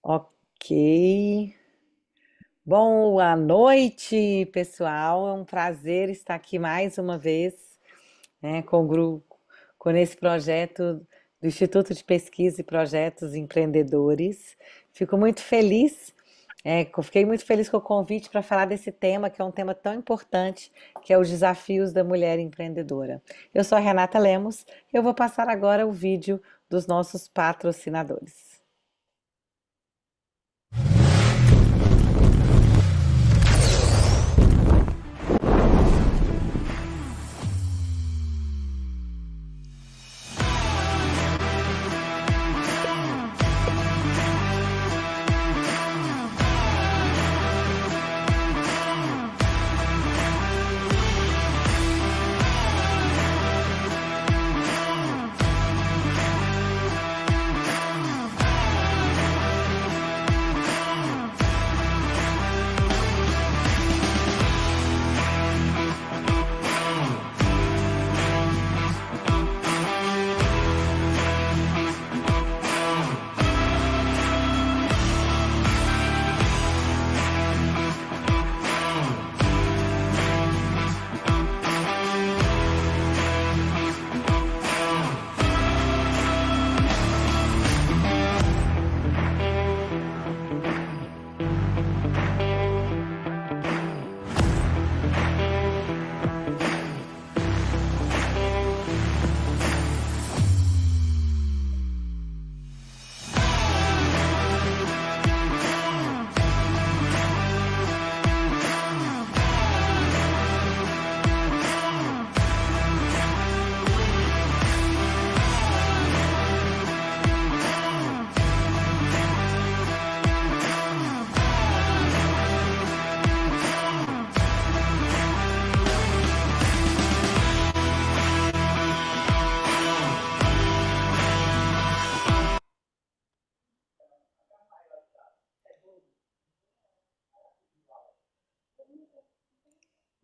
Ok. Boa noite, pessoal. É um prazer estar aqui mais uma vez, né, com o grupo, com esse projeto do Instituto de Pesquisa e Projetos Empreendedores. Fico muito feliz, fiquei muito feliz com o convite para falar desse tema, que é um tema tão importante, que é os desafios da mulher empreendedora. Eu sou a Renata Lemos, e eu vou passar agora o vídeo dos nossos patrocinadores.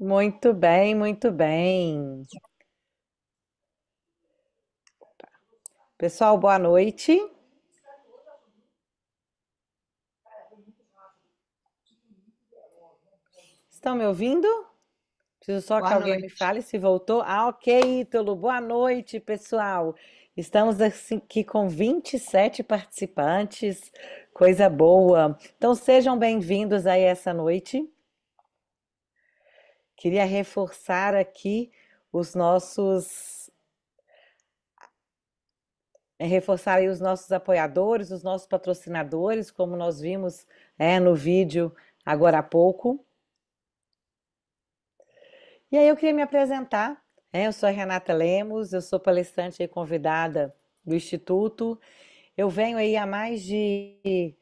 Muito bem, muito bem. Pessoal, boa noite. Estão me ouvindo? Preciso só que Boa alguém me noite. fale se voltou. Ah, ok, Ítalo. Boa noite, pessoal. Estamos aqui com 27 participantes. Coisa boa. Então sejam bem-vindos aí essa noite. Queria reforçar aqui os nossos, reforçar aí os nossos apoiadores, os nossos patrocinadores, como nós vimos, no vídeo agora há pouco. E aí eu queria me apresentar, eu sou a Renata Lemos, eu sou palestrante e convidada do Instituto. Eu venho aí há mais de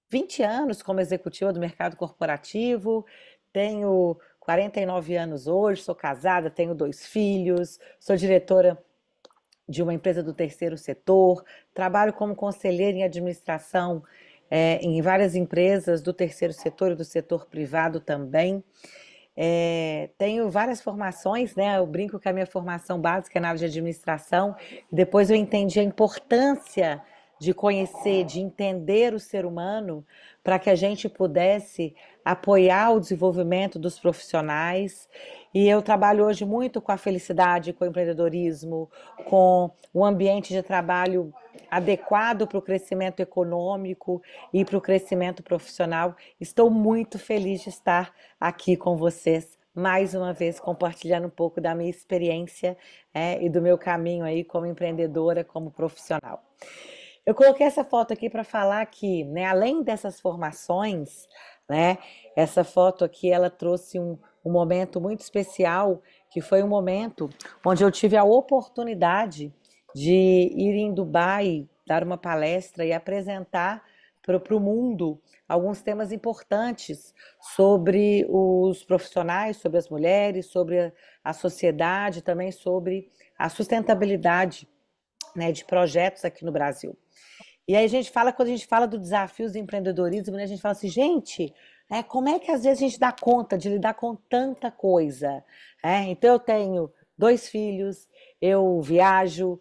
20 anos como executiva do mercado corporativo, tenho 49 anos hoje, sou casada, tenho 2 filhos, sou diretora de uma empresa do terceiro setor, trabalho como conselheira em administração em várias empresas do terceiro setor e do setor privado também. Tenho várias formações, né? Eu brinco que a minha formação básica é na área de administração, e depois eu entendi a importância de conhecer, de entender o ser humano, para que a gente pudesse apoiar o desenvolvimento dos profissionais. E eu trabalho hoje muito com a felicidade, com o empreendedorismo, com o ambiente de trabalho adequado para o crescimento econômico e para o crescimento profissional. Estou muito feliz de estar aqui com vocês mais uma vez compartilhando um pouco da minha experiência e do meu caminho aí como empreendedora, como profissional. Eu coloquei essa foto aqui para falar que, né, além dessas formações, né, essa foto aqui ela trouxe um momento muito especial, que foi um momento onde eu tive a oportunidade de ir em Dubai dar uma palestra e apresentar para o mundo alguns temas importantes sobre os profissionais, sobre as mulheres, sobre a sociedade, também sobre a sustentabilidade, né, de projetos aqui no Brasil. E aí a gente fala, quando a gente fala do desafios do empreendedorismo, né, a gente fala assim, gente, como é que às vezes a gente dá conta de lidar com tanta coisa? Então eu tenho 2 filhos, eu viajo,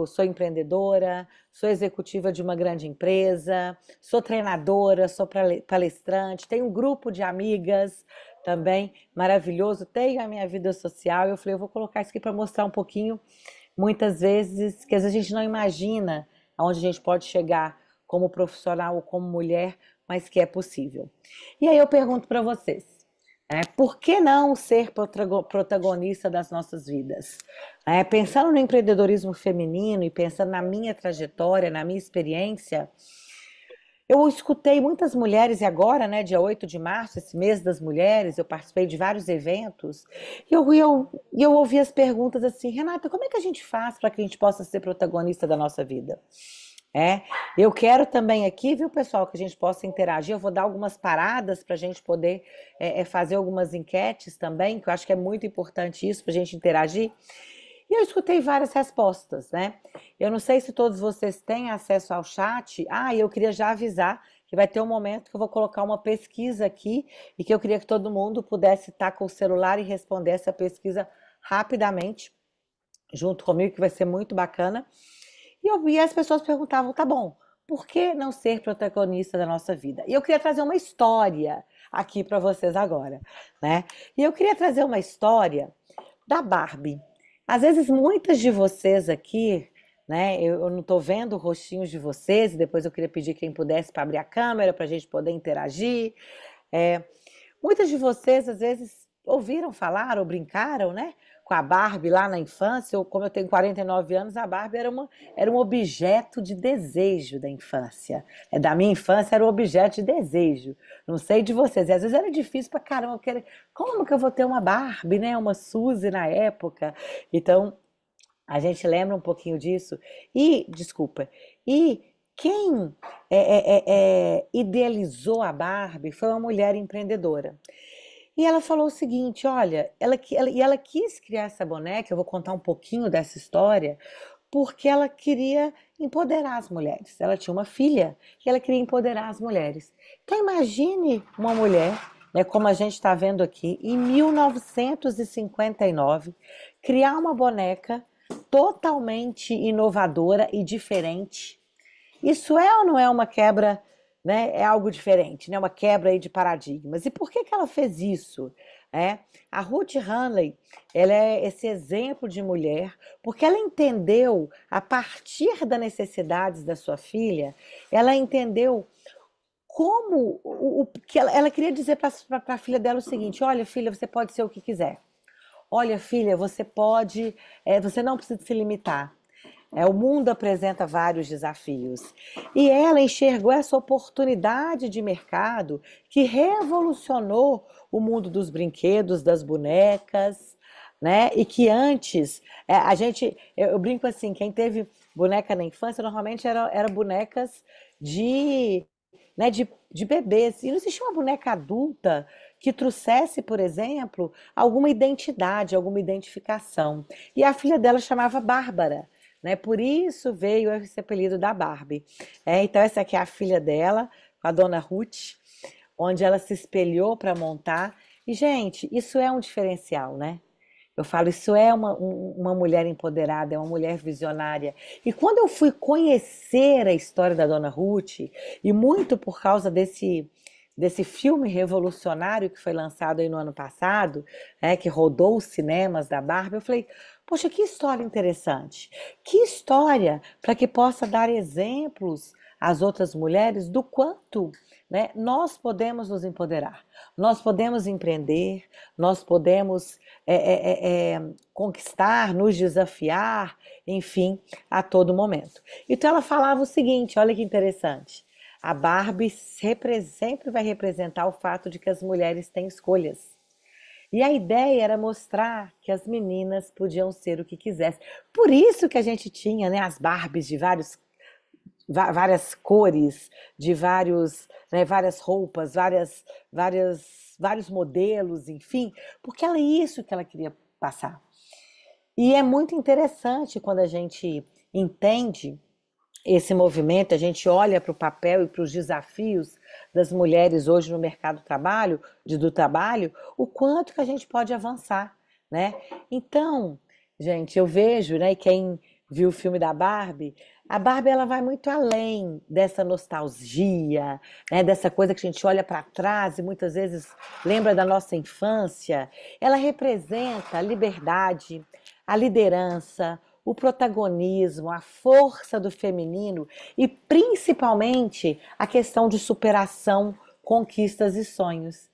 sou empreendedora, sou executiva de uma grande empresa, sou treinadora, sou palestrante, tenho um grupo de amigas também maravilhoso, tenho a minha vida social. Eu falei, eu vou colocar isso aqui para mostrar um pouquinho, muitas vezes, que às vezes a gente não imagina aonde a gente pode chegar como profissional ou como mulher, mas que é possível. E aí eu pergunto para vocês, por que não ser protagonista das nossas vidas? Pensando no empreendedorismo feminino e pensando na minha trajetória, na minha experiência, eu escutei muitas mulheres, e agora, né, dia 8 de março, esse mês das mulheres, eu participei de vários eventos, e eu ouvi as perguntas assim, Renata, como é que a gente faz para que a gente possa ser protagonista da nossa vida? É, eu quero também aqui, viu, pessoal, que a gente possa interagir. Eu vou dar algumas paradas para a gente poder fazer algumas enquetes também, que eu acho que é muito importante isso para a gente interagir. E eu escutei várias respostas, né? Eu não sei se todos vocês têm acesso ao chat. Ah, e eu queria já avisar que vai ter um momento que eu vou colocar uma pesquisa aqui e que eu queria que todo mundo pudesse estar com o celular e responder essa pesquisa rapidamente, junto comigo, que vai ser muito bacana. E as pessoas perguntavam, tá bom, por que não ser protagonista da nossa vida? E eu queria trazer uma história aqui para vocês agora, né? E eu queria trazer uma história da Barbie. Às vezes muitas de vocês aqui, né? Eu não estou vendo rostinhos de vocês, e depois eu queria pedir quem pudesse para abrir a câmera para a gente poder interagir. É, Muitas de vocês, às vezes, ouviram falar ou brincaram, né? Com a Barbie lá na infância, ou como eu tenho 49 anos, a Barbie era um objeto de desejo da infância. Da minha infância era um objeto de desejo. Não sei de vocês. E às vezes era difícil pra caramba. Como que eu vou ter uma Barbie, né? Uma Suzy na época. Então, a gente lembra um pouquinho disso. Desculpa, e quem idealizou a Barbie foi uma mulher empreendedora. E ela falou o seguinte: olha, ela quis criar essa boneca. Eu vou contar um pouquinho dessa história, porque ela queria empoderar as mulheres. Ela tinha uma filha e ela queria empoderar as mulheres. Então, imagine uma mulher, né, como a gente está vendo aqui, em 1959, criar uma boneca totalmente inovadora e diferente. Isso é ou não é uma quebra, né? É algo diferente, né? Uma quebra aí de paradigmas. E por que que ela fez isso? A Ruth Handley, ela é esse exemplo de mulher, porque ela entendeu, a partir das necessidades da sua filha, ela entendeu como o que ela queria dizer para a filha dela o seguinte: olha, filha, você pode ser o que quiser. Olha, filha, você pode, você não precisa se limitar. O mundo apresenta vários desafios. E ela enxergou essa oportunidade de mercado que revolucionou o mundo dos brinquedos, das bonecas, né? E que antes, eu brinco assim, quem teve boneca na infância normalmente era bonecas de, né, de bebês. E não existia uma boneca adulta que trouxesse, por exemplo, alguma identidade, alguma identificação. E a filha dela chamava Bárbara, né? Por isso veio esse apelido da Barbie. Então essa aqui é a filha dela, com a dona Ruth, onde ela se espelhou para montar. E, gente, isso é um diferencial, né? Eu falo, isso é uma mulher empoderada, é uma mulher visionária. E quando eu fui conhecer a história da Dona Ruth, e muito por causa desse filme revolucionário que foi lançado aí no ano passado, que rodou os cinemas da Barbie, eu falei, poxa, que história interessante. Que história para que possa dar exemplos às outras mulheres do quanto, né, nós podemos nos empoderar, nós podemos empreender, nós podemos conquistar, nos desafiar, enfim, a todo momento. Então ela falava o seguinte, olha que interessante, a Barbie sempre vai representar o fato de que as mulheres têm escolhas. E a ideia era mostrar que as meninas podiam ser o que quisessem. Por isso que a gente tinha, né, as Barbies de várias cores, de várias roupas, vários modelos, enfim, porque é isso que ela queria passar. E é muito interessante quando a gente entende esse movimento, a gente olha para o papel e para os desafios das mulheres hoje no mercado do trabalho, o quanto que a gente pode avançar, né? Então, Gente, eu vejo, né, quem viu o filme da Barbie, a Barbie ela vai muito além dessa nostalgia, né, dessa coisa que a gente olha para trás e muitas vezes lembra da nossa infância. Ela representa a liberdade, a liderança, o protagonismo, a força do feminino e principalmente a questão de superação, conquistas e sonhos.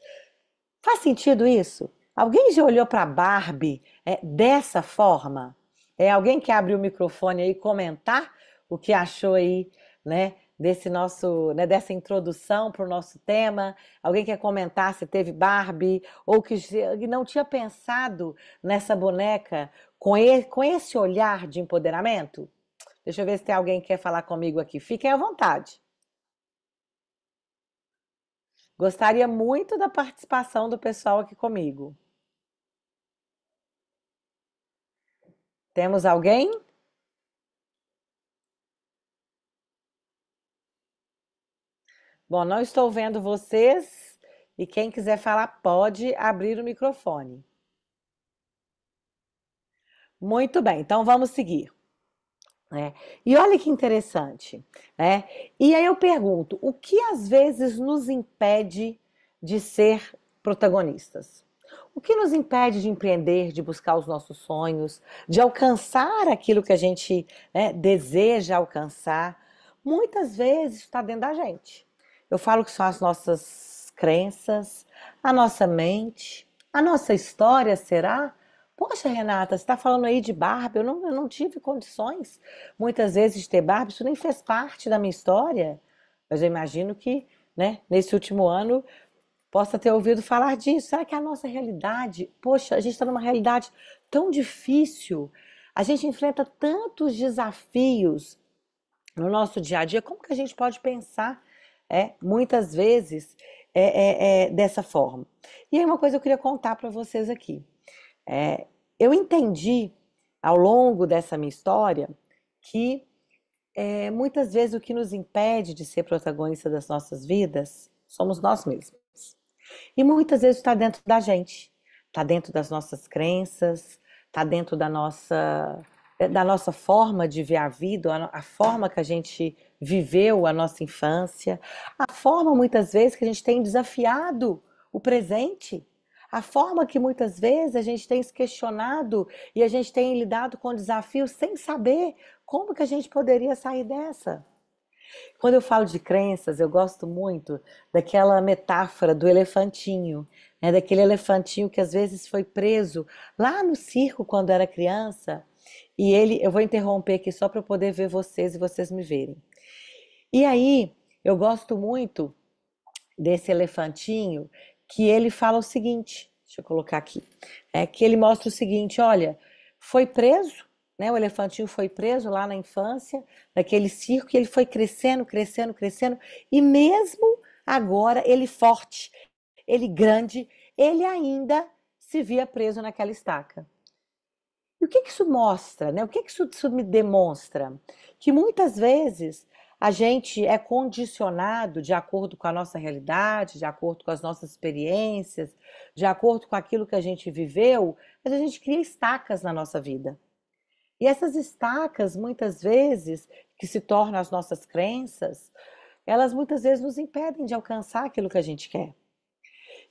Faz sentido isso? Alguém já olhou para a Barbie dessa forma? É alguém que abre o microfone aí e comentar o que achou aí, né, desse nosso, né, dessa introdução para o nosso tema? Alguém quer comentar se teve Barbie ou que não tinha pensado nessa boneca com esse olhar de empoderamento? Deixa eu ver se tem alguém que quer falar comigo aqui. Fiquem à vontade. Gostaria muito da participação do pessoal aqui comigo. Temos alguém? Bom, não estou vendo vocês e quem quiser falar pode abrir o microfone. Muito bem, então vamos seguir, né? E olha que interessante, né? E aí eu pergunto, o que às vezes nos impede de ser protagonistas? O que nos impede de empreender, de buscar os nossos sonhos, de alcançar aquilo que a gente, né, deseja alcançar? Muitas vezes está dentro da gente. Eu falo que são as nossas crenças, a nossa mente, a nossa história, será? Poxa, Renata, você está falando aí de Barbie, eu não tive condições, muitas vezes, de ter Barbie, isso nem fez parte da minha história. Mas eu imagino que, né, nesse último ano, possa ter ouvido falar disso. Será que é a nossa realidade? Poxa, a gente está numa realidade tão difícil, a gente enfrenta tantos desafios no nosso dia a dia, como que a gente pode pensar, muitas vezes, dessa forma? E aí uma coisa eu queria contar para vocês aqui. É, eu entendi ao longo dessa minha história que muitas vezes o que nos impede de ser protagonista das nossas vidas somos nós mesmos. E muitas vezes está dentro da gente, está dentro das nossas crenças, está dentro da nossa forma de ver a vida, a forma que a gente viveu a nossa infância, a forma muitas vezes que a gente tem desafiado o presente, a forma que muitas vezes a gente tem se questionado e a gente tem lidado com desafios sem saber como que a gente poderia sair dessa. Quando eu falo de crenças, eu gosto muito daquela metáfora do elefantinho, né? Daquele elefantinho que às vezes foi preso lá no circo quando era criança. E ele, eu vou interromper aqui só para eu poder ver vocês e vocês me verem. E aí, eu gosto muito desse elefantinho que ele fala o seguinte, deixa eu colocar aqui, que ele mostra o seguinte, olha, foi preso, né? O elefantinho foi preso lá na infância, naquele circo, e ele foi crescendo, crescendo, crescendo, e mesmo agora ele forte, ele grande, ele ainda se via preso naquela estaca. E o que que isso mostra, né? O que que isso me demonstra? Que muitas vezes a gente é condicionado de acordo com a nossa realidade, de acordo com as nossas experiências, de acordo com aquilo que a gente viveu, mas a gente cria estacas na nossa vida. E essas estacas, muitas vezes, que se tornam as nossas crenças, elas muitas vezes nos impedem de alcançar aquilo que a gente quer.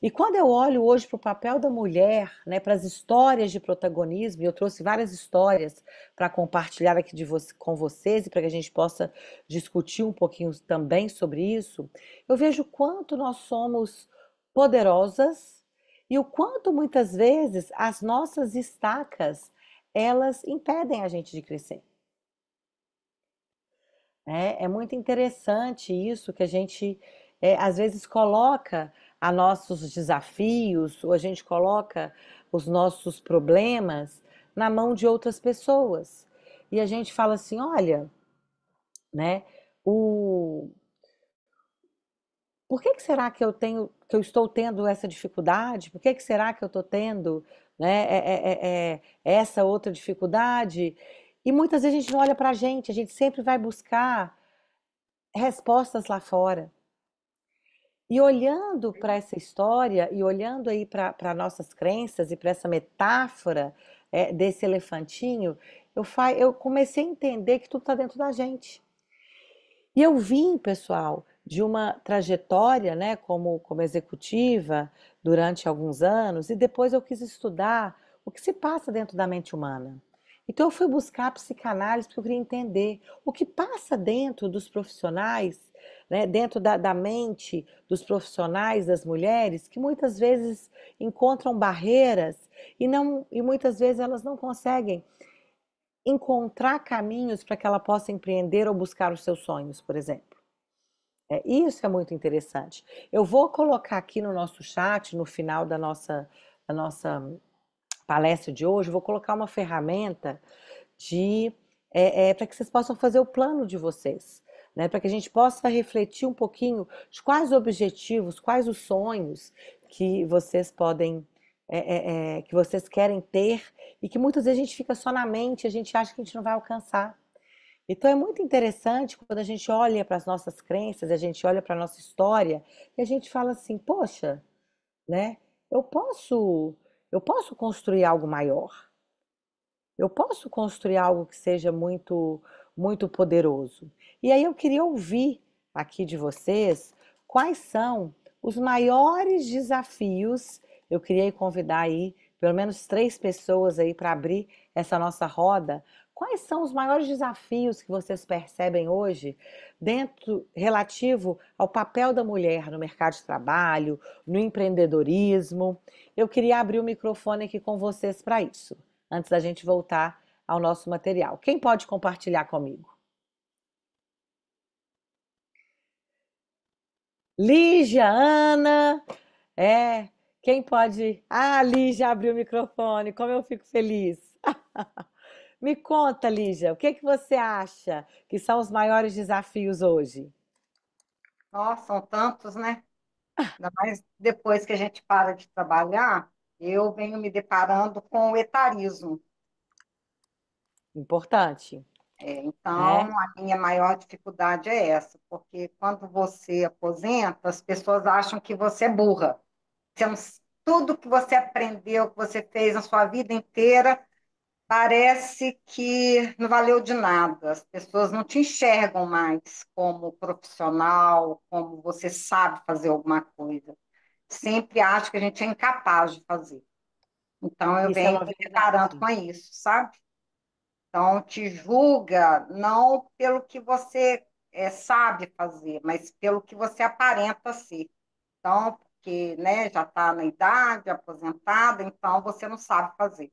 E quando eu olho hoje para o papel da mulher, né, para as histórias de protagonismo, e eu trouxe várias histórias para compartilhar aqui com vocês e para que a gente possa discutir um pouquinho também sobre isso, eu vejo o quanto nós somos poderosas e o quanto muitas vezes as nossas estacas elas impedem a gente de crescer. É muito interessante isso que a gente às vezes coloca a nossos desafios, ou a gente coloca os nossos problemas na mão de outras pessoas. E a gente fala assim, olha, né, o, por que que será que que eu estou tendo essa dificuldade? Por que que será que eu estou tendo, né, essa outra dificuldade? E muitas vezes a gente não olha para a gente sempre vai buscar respostas lá fora. E olhando para essa história e olhando aí para nossas crenças e para essa metáfora desse elefantinho, eu comecei a entender que tudo está dentro da gente. E eu vim, pessoal, de uma trajetória, né, como executiva durante alguns anos, e depois eu quis estudar o que se passa dentro da mente humana. Então eu fui buscar a psicanálise porque eu queria entender o que passa dentro dos profissionais, né, dentro da mente dos profissionais, das mulheres, que muitas vezes encontram barreiras e muitas vezes elas não conseguem encontrar caminhos para que ela possa empreender ou buscar os seus sonhos, por exemplo. Isso é muito interessante. Eu vou colocar aqui no nosso chat, no final da nossa palestra de hoje, vou colocar uma ferramenta de para que vocês possam fazer o plano de vocês, né? Para que a gente possa refletir um pouquinho de quais objetivos, quais os sonhos que vocês podem, que vocês querem ter e que muitas vezes a gente fica só na mente, a gente acha que a gente não vai alcançar. Então é muito interessante quando a gente olha para as nossas crenças, a gente olha para a nossa história e a gente fala assim, poxa, né? Eu posso, eu posso construir algo maior. Eu posso construir algo que seja muito, muito poderoso. E aí eu queria ouvir aqui de vocês quais são os maiores desafios. Eu queria convidar aí pelo menos 3 pessoas aí para abrir essa nossa roda. Quais são os maiores desafios que vocês percebem hoje dentro relativo ao papel da mulher no mercado de trabalho, no empreendedorismo? Eu queria abrir o microfone aqui com vocês para isso antes da gente voltar ao nosso material. Quem pode compartilhar comigo? Lígia, Ana, quem pode? Ah, Lígia abriu o microfone, como eu fico feliz. Me conta, Lígia, o que que você acha que são os maiores desafios hoje? Nossa, são tantos, né? Ainda mais depois que a gente para de trabalhar, eu venho me deparando com o etarismo. Importante, Então, né? a minha maior dificuldade é essa, porque quando você aposenta, as pessoas acham que você é burra. Você não- Tudo que você aprendeu, que você fez na sua vida inteira, parece que não valeu de nada. As pessoas não te enxergam mais como profissional, como você sabe fazer alguma coisa. Sempre acho que a gente é incapaz de fazer. Então, eu Isso é venho uma me deparando verdade. com isso, sabe? Então, te julga não pelo que você sabe fazer, mas pelo que você aparenta ser. Então, porque né, já está na idade, aposentada, então você não sabe fazer.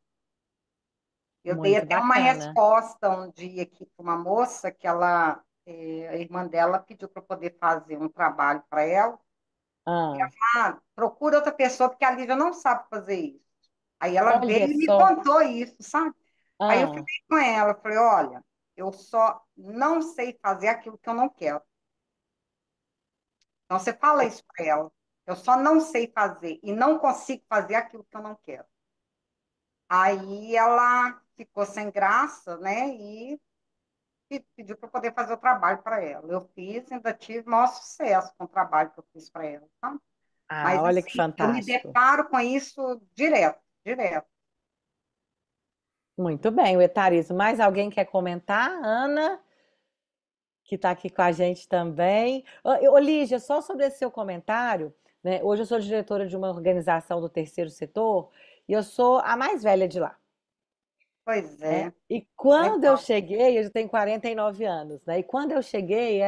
Eu dei Muito até uma bacana. resposta um dia aqui para uma moça que a irmã dela pediu para poder fazer um trabalho para ela. Ah, Procura outra pessoa, porque a Lívia não sabe fazer isso. Aí ela veio olha e me só. contou isso, sabe? Aí eu Ah, fiquei com ela, falei, olha, eu só não sei fazer aquilo que eu não quero. Então você fala isso para ela. Eu só não sei fazer e não consigo fazer aquilo que eu não quero. Aí ela ficou sem graça, né? E pediu para poder fazer o trabalho para ela. Eu fiz, ainda tive maior sucesso com o trabalho que eu fiz para ela, sabe? Mas olha que assim, eu me fantástico. deparo com isso direto, direto. Muito bem, o etarismo. Mais alguém quer comentar? Ana, que está aqui com a gente também. Ô, Lígia, só sobre esse seu comentário, né? Hoje eu sou diretora de uma organização do terceiro setor e eu sou a mais velha de lá, Pois né? é, E quando eu legal. cheguei, eu já tenho 49 anos, né? E quando eu cheguei,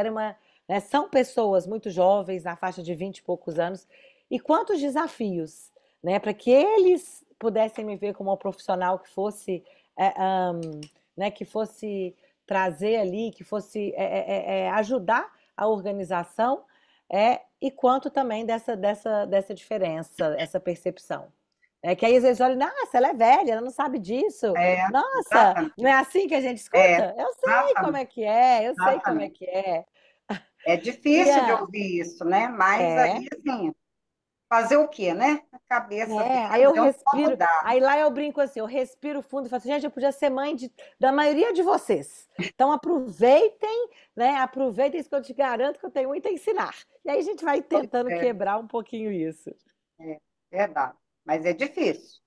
né, são pessoas muito jovens, na faixa de 20 e poucos anos, e quantos desafios, né? Para que eles pudessem me ver como uma profissional que fosse, é, né, que fosse trazer ali, que fosse ajudar a organização, e quanto também dessa diferença, essa percepção. É que aí às vezes olha, nossa, ela é velha, ela não sabe disso. É, Nossa, não é exatamente. assim que a gente É, escuta? Eu sei como é exatamente, que é, eu sei como é exatamente. que é. É E difícil de ouvir isso, né? Mas é, aí, assim, fazer o quê, né? A cabeça aí eu deles, eu não vou respiro, mudar. aí lá eu brinco assim, eu respiro fundo e falo assim, gente, eu podia ser mãe da maioria de vocês. Então aproveitem, né? Aproveitem isso que eu te garanto que eu tenho muito a ensinar. E aí a gente vai tentando É, quebrar um pouquinho isso. é verdade. Mas é difícil.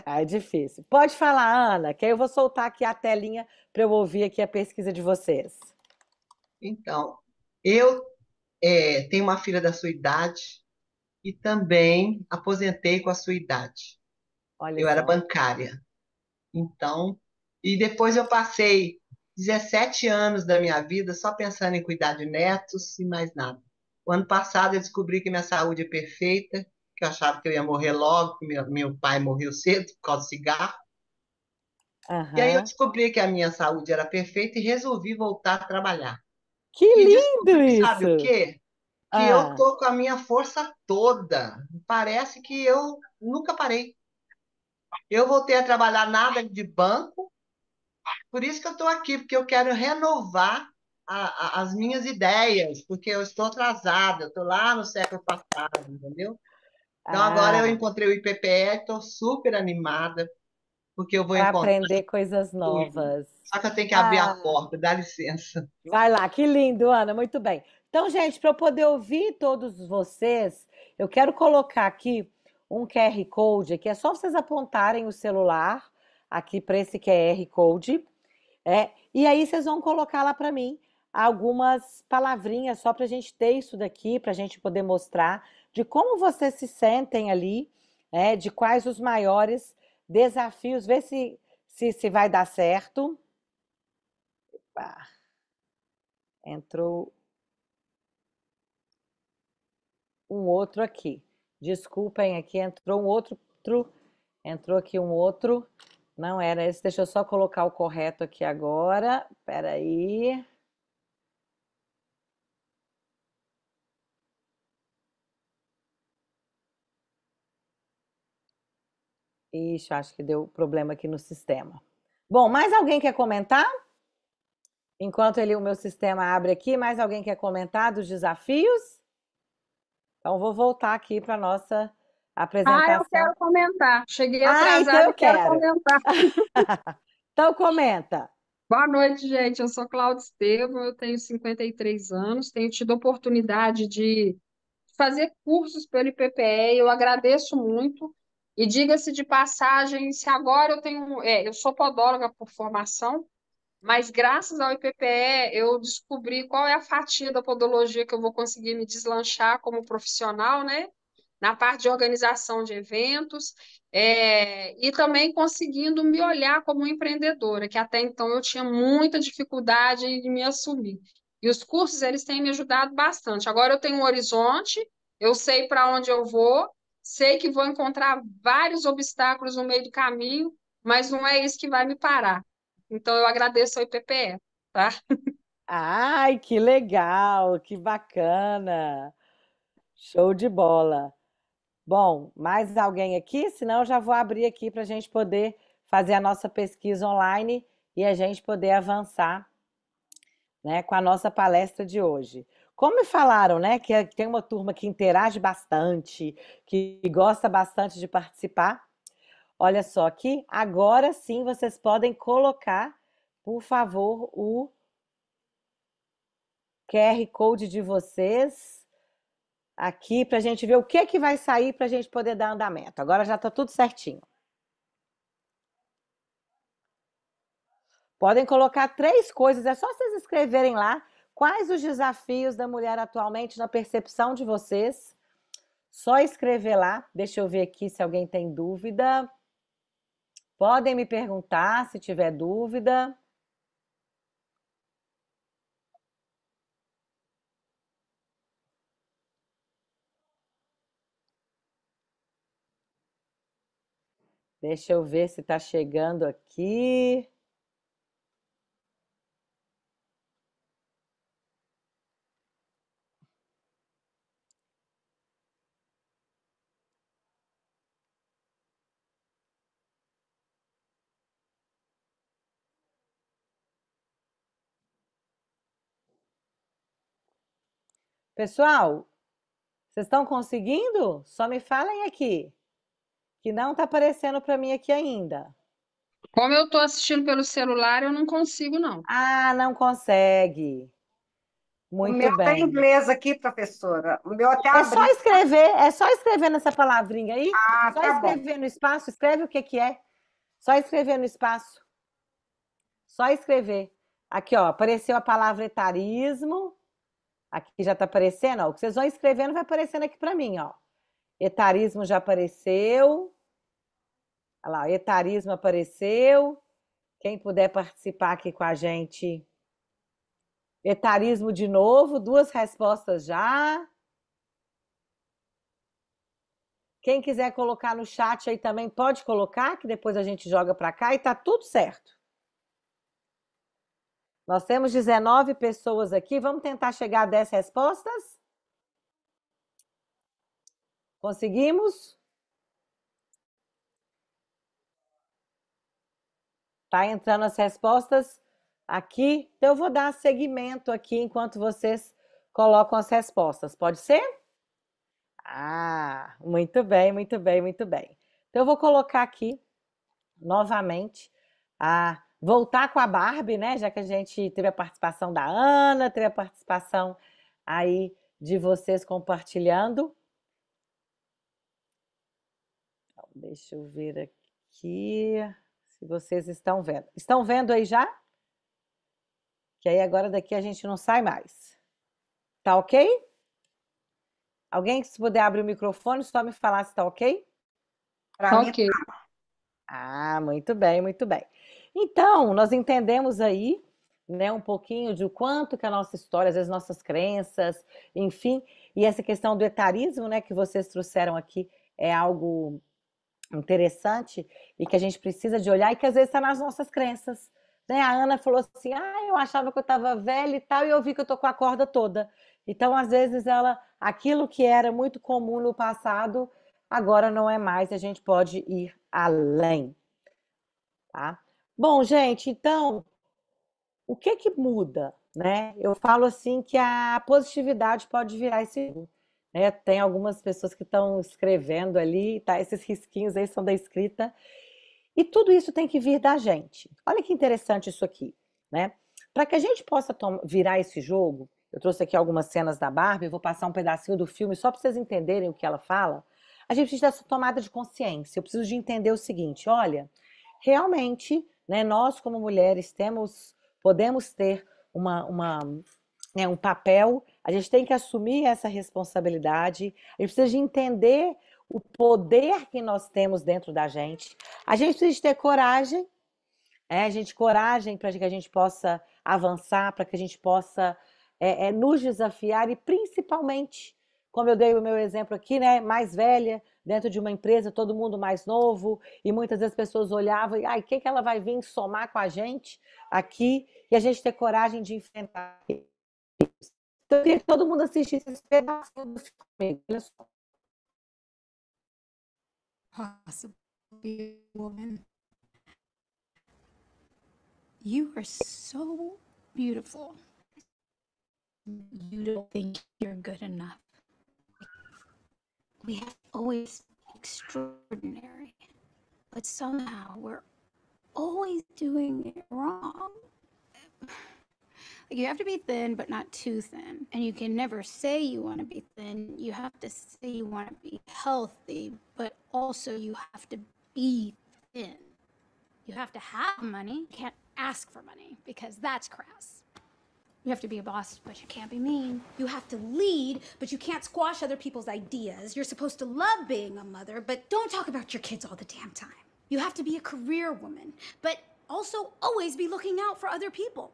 Ah, é difícil. Pode falar, Ana, que aí eu vou soltar aqui a telinha para eu ouvir aqui a pesquisa de vocês. Então, eu tenho uma filha da sua idade e também aposentei com a sua idade. Olha Eu era só. bancária. Então, e depois eu passei 17 anos da minha vida só pensando em cuidar de netos e mais nada. O ano passado eu descobri que minha saúde é perfeita, que eu achava que eu ia morrer logo, que meu pai morreu cedo por causa do cigarro. E aí eu Aham. descobri que a minha saúde era perfeita e resolvi voltar a trabalhar. Que E lindo descobri, sabe o isso! quê? Que eu Ah, tô com a minha força toda. Parece que eu nunca parei. Eu voltei a trabalhar nada de banco, por isso que eu estou aqui, porque eu quero renovar as minhas ideias, porque eu estou atrasada, eu estou lá no século passado, entendeu? Então agora eu ah, encontrei o IPPE, estou super animada, porque eu vou para encontrar aprender coisas tudo. novas. Só que eu tenho que abrir a Ah, porta, dá licença. vai lá, que lindo, Ana, muito bem. Então, gente, para eu poder ouvir todos vocês, eu quero colocar aqui um QR Code, que é só vocês apontarem o celular aqui para esse QR Code, e aí vocês vão colocar lá para mim algumas palavrinhas só para a gente ter isso daqui, para a gente poder mostrar de como vocês se sentem ali, de quais os maiores desafios, ver se vai dar certo. Ah, entrou um outro aqui. Desculpem aqui, entrou aqui um outro. Não era esse, deixa eu só colocar o correto aqui agora. Espera aí. Ixi, acho que deu problema aqui no sistema. Bom, mais alguém quer comentar? Enquanto o meu sistema abre aqui, mais alguém quer comentar dos desafios? Então, vou voltar aqui para a nossa Ah, eu apresentação. quero comentar. Cheguei Ah, então atrasada eu e quero quero. comentar. Então, comenta. Boa noite, gente. Eu sou Cláudia Estevam, eu tenho 53 anos, tenho tido a oportunidade de fazer cursos pelo IPPE, eu agradeço muito. E diga-se de passagem, se agora eu sou podóloga por formação, mas graças ao IPPE eu descobri qual é a fatia da podologia que eu vou conseguir me deslanchar como profissional, né? Na parte de organização de eventos, e também conseguindo me olhar como empreendedora, que até então eu tinha muita dificuldade em me assumir. E os cursos, eles têm me ajudado bastante. Agora eu tenho um horizonte, eu sei para onde eu vou, sei que vou encontrar vários obstáculos no meio do caminho, mas não é isso que vai me parar. Então eu agradeço ao IPPE, tá? Ai, que legal, que bacana. Show de bola. Bom, mais alguém aqui? Senão eu já vou abrir aqui para a gente poder fazer a nossa pesquisa online e a gente poder avançar, né, com a nossa palestra de hoje. Como me falaram, né, que tem uma turma que interage bastante, que gosta bastante de participar. Olha só aqui, agora sim vocês podem colocar, por favor, o QR Code de vocês aqui para a gente ver o que que vai sair para a gente poder dar andamento. Agora já está tudo certinho. Podem colocar três coisas, é só vocês escreverem lá quais os desafios da mulher atualmente na percepção de vocês. Só escrever lá. Deixa eu ver aqui se alguém tem dúvida. Podem me perguntar se tiver dúvida. Deixa eu ver se está chegando aqui. Pessoal, vocês estão conseguindo? Só me falem aqui, que não está aparecendo para mim aqui ainda. Como eu estou assistindo pelo celular, eu não consigo, não. Ah, não consegue. O Muito meu tem bem. inglês aqui, professora. O meu até abri. É só escrever nessa palavrinha aí. Ah, Só tá bom. escrever no espaço, escreve o que que é. Só escrever no espaço. Só escrever. Aqui, ó, apareceu a palavra etarismo. Aqui já está aparecendo, ó. O que vocês vão escrevendo vai aparecendo aqui para mim, ó. Etarismo já apareceu. Olha lá, etarismo apareceu. Quem puder participar aqui com a gente. Etarismo de novo, 2 respostas já. Quem quiser colocar no chat aí também pode colocar, que depois a gente joga para cá e tá tudo certo. Nós temos 19 pessoas aqui, vamos tentar chegar a 10 respostas? Conseguimos? Tá entrando as respostas aqui, então eu vou dar seguimento aqui enquanto vocês colocam as respostas, pode ser? Ah, muito bem, muito bem, muito bem. Então eu vou colocar aqui novamente a voltar com a Barbie, né? Já que a gente teve a participação da Ana, teve a participação aí de vocês compartilhando. Então, deixa eu ver aqui se vocês estão vendo. Estão vendo aí já? Que aí agora daqui a gente não sai mais. Tá ok? Alguém, se puder abrir o microfone, só me falar se tá ok? Para mim, Ok. Ah, muito bem, muito bem. Então, nós entendemos aí, né, um pouquinho de o quanto que a nossa história, às vezes nossas crenças, enfim, e essa questão do etarismo, né, que vocês trouxeram aqui, é algo interessante e que a gente precisa de olhar e que às vezes está nas nossas crenças. Né? A Ana falou assim: ah, eu achava que eu estava velha e tal, e eu vi que eu tô com a corda toda. Então, às vezes, aquilo que era muito comum no passado, agora não é mais, a gente pode ir além. Tá? Bom, gente, então, o que que muda, né? Eu falo assim que a positividade pode virar esse jogo, né? Tem algumas pessoas que estão escrevendo ali, tá? Esses risquinhos aí são da escrita. E tudo isso tem que vir da gente. Olha que interessante isso aqui, né? Para que a gente possa virar esse jogo, eu trouxe aqui algumas cenas da Barbie, vou passar um pedacinho do filme só para vocês entenderem o que ela fala. A gente precisa dessa tomada de consciência. Eu preciso de entender o seguinte: olha, realmente, né, nós como mulheres podemos ter um papel, a gente tem que assumir essa responsabilidade, a gente precisa de entender o poder que nós temos dentro da gente. A gente precisa ter coragem, coragem para que a gente possa avançar, para que a gente possa nos desafiar e principalmente, como eu dei o meu exemplo aqui, né, mais velha, dentro de uma empresa, todo mundo mais novo, e muitas vezes as pessoas olhavam e, ai, o que ela vai vir somar com a gente aqui? E a gente ter coragem de enfrentar. Então, eu queria que todo mundo assistisse esse pedacinho do filme. Olha só. Possible woman. You are so beautiful. You don't think you're good enough. We have always been extraordinary, but somehow we're always doing it wrong. Like, you have to be thin, but not too thin. And you can never say you want to be thin. You have to say you want to be healthy, but also you have to be thin. You have to have money. You can't ask for money because that's crass. You have to be a boss, but you can't be mean. You have to lead, but you can't squash other people's ideas. You're supposed to love being a mother, but don't talk about your kids all the damn time. You have to be a career woman, but also always be looking out for other people.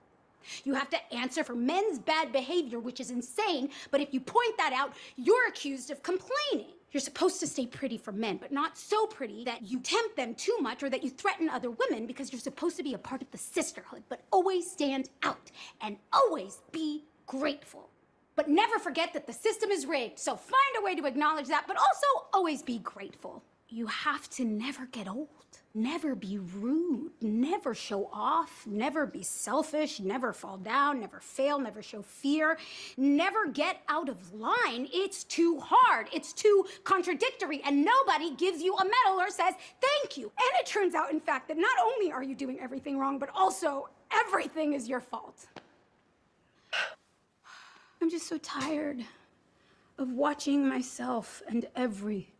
You have to answer for men's bad behavior, which is insane, but if you point that out, you're accused of complaining. You're supposed to stay pretty for men, but not so pretty that you tempt them too much or that you threaten other women, because you're supposed to be a part of the sisterhood, but always stand out and always be grateful. But never forget that the system is rigged, so find a way to acknowledge that, but also always be grateful. You have to never get old. Never be rude, never show off, never be selfish, never fall down, never fail, never show fear, never get out of line. It's too hard, it's too contradictory, and nobody gives you a medal or says thank you. And it turns out, in fact, that not only are you doing everything wrong, but also everything is your fault. I'm just so tired of watching myself and every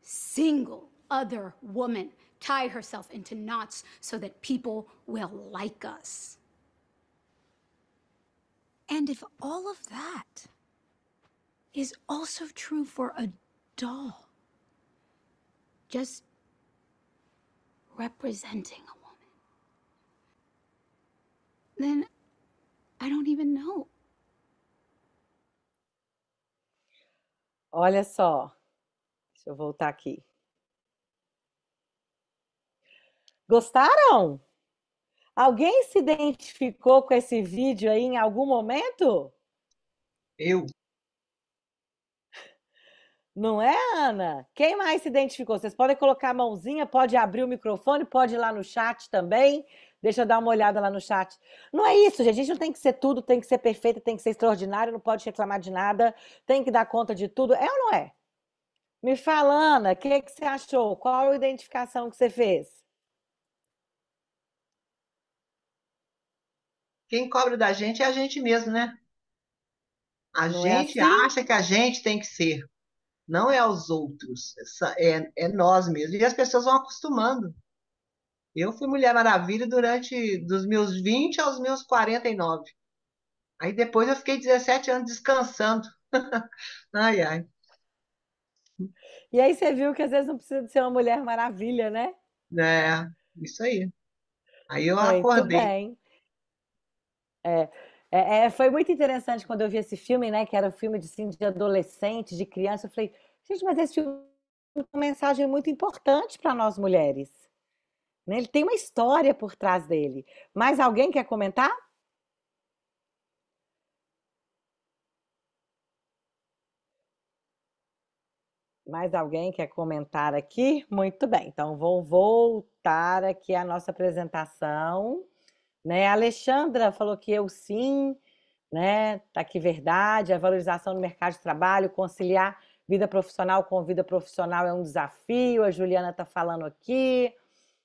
single other woman tie herself into knots so that people will like us. And if all of that is also true for a doll, just representing a woman, then I don't even know. Olha só, deixa eu voltar aqui. Gostaram? Alguém se identificou com esse vídeo aí em algum momento? Eu. Não é, Ana? Quem mais se identificou? Vocês podem colocar a mãozinha, pode abrir o microfone, pode ir lá no chat também. Deixa eu dar uma olhada lá no chat. Não é isso, gente. A gente não tem que ser tudo, tem que ser perfeita, tem que ser extraordinário, não pode reclamar de nada, tem que dar conta de tudo. É ou não é? Me fala, Ana, o que você achou? Qual a identificação que você fez? Quem cobra da gente é a gente mesmo, né? A Não é gente assim? acha que a gente tem que ser, não é aos outros, é nós mesmos. E as pessoas vão acostumando. Eu fui Mulher Maravilha durante dos meus 20 aos meus 49. Aí depois eu fiquei 17 anos descansando. Ai, ai. E aí você viu que às vezes não precisa de ser uma mulher maravilha, né? É, isso aí. Aí eu Muito acordei. bem. Foi muito interessante quando eu vi esse filme, né? Que era um filme assim, de adolescente, de criança. Eu falei, gente, mas esse filme tem uma mensagem muito importante para nós mulheres. Né? Ele tem uma história por trás dele. Mais alguém quer comentar? Mais alguém quer comentar aqui? Muito bem, então vou voltar aqui à nossa apresentação. Né? A Alexandra falou que eu sim, né? Tá aqui verdade, a valorização no mercado de trabalho, conciliar vida profissional com vida profissional é um desafio. A Juliana está falando aqui,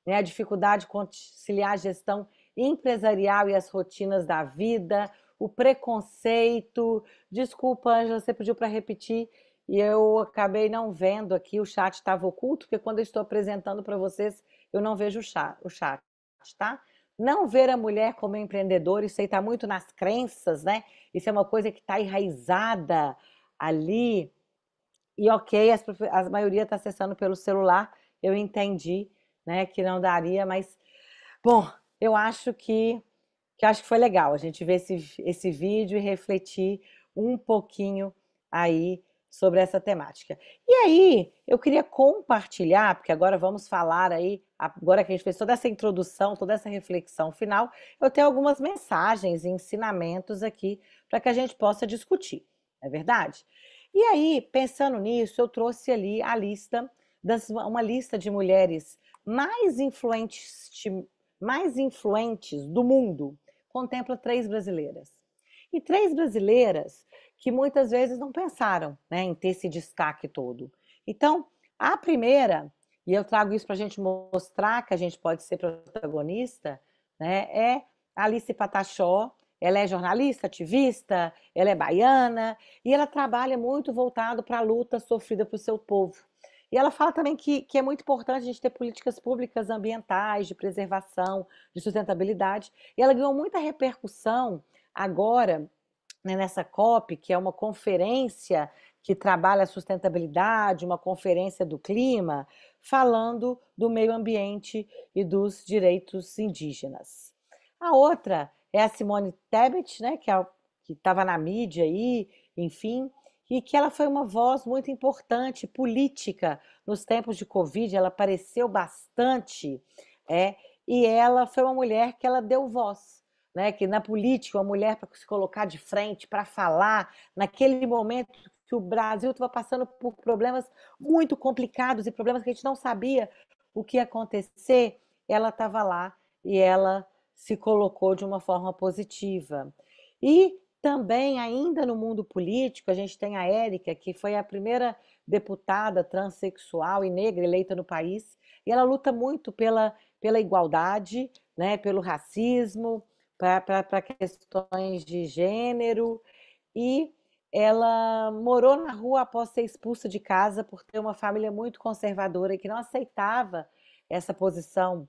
né? A dificuldade de conciliar a gestão empresarial e as rotinas da vida, o preconceito. Desculpa, Ângela, você pediu para repetir e eu acabei não vendo aqui, o chat estava oculto, porque quando eu estou apresentando para vocês, eu não vejo o chat, tá? Não ver a mulher como empreendedora, isso aí está muito nas crenças, né? Isso é uma coisa que está enraizada ali. E ok, a maioria está acessando pelo celular, eu entendi, né, que não daria, mas, bom, eu acho que foi legal a gente ver esse vídeo e refletir um pouquinho aí sobre essa temática. E aí, eu queria compartilhar, porque agora vamos falar aí, agora que a gente fez toda essa introdução, toda essa reflexão final, eu tenho algumas mensagens e ensinamentos aqui para que a gente possa discutir, não é verdade? E aí, pensando nisso, eu trouxe ali a lista, uma lista de mulheres mais influentes do mundo. Contempla 3 brasileiras. E 3 brasileiras que muitas vezes não pensaram, né, em ter esse destaque todo. Então, a primeira, e eu trago isso para a gente mostrar que a gente pode ser protagonista, né, é Alice Pataxó. Ela é jornalista, ativista, ela é baiana e ela trabalha muito voltado para a luta sofrida por seu povo. E ela fala também que é muito importante a gente ter políticas públicas ambientais, de preservação, de sustentabilidade. E ela ganhou muita repercussão agora, né, nessa COP, que é uma conferência que trabalha a sustentabilidade, uma conferência do clima, falando do meio ambiente e dos direitos indígenas. A outra é a Simone Tebet, né, que estava na mídia aí, enfim, e que ela foi uma voz muito importante, política, nos tempos de Covid, ela apareceu bastante, e ela foi uma mulher que ela deu voz, né, que na política, uma mulher para se colocar de frente, para falar, naquele momento que o Brasil estava passando por problemas muito complicados e problemas que a gente não sabia o que ia acontecer, ela estava lá e ela se colocou de uma forma positiva. E também, ainda no mundo político, a gente tem a Érica, que foi a primeira deputada transexual e negra eleita no país, e ela luta muito pela igualdade, né, pelo racismo, para questões de gênero, e ela morou na rua após ser expulsa de casa por ter uma família muito conservadora e que não aceitava essa posição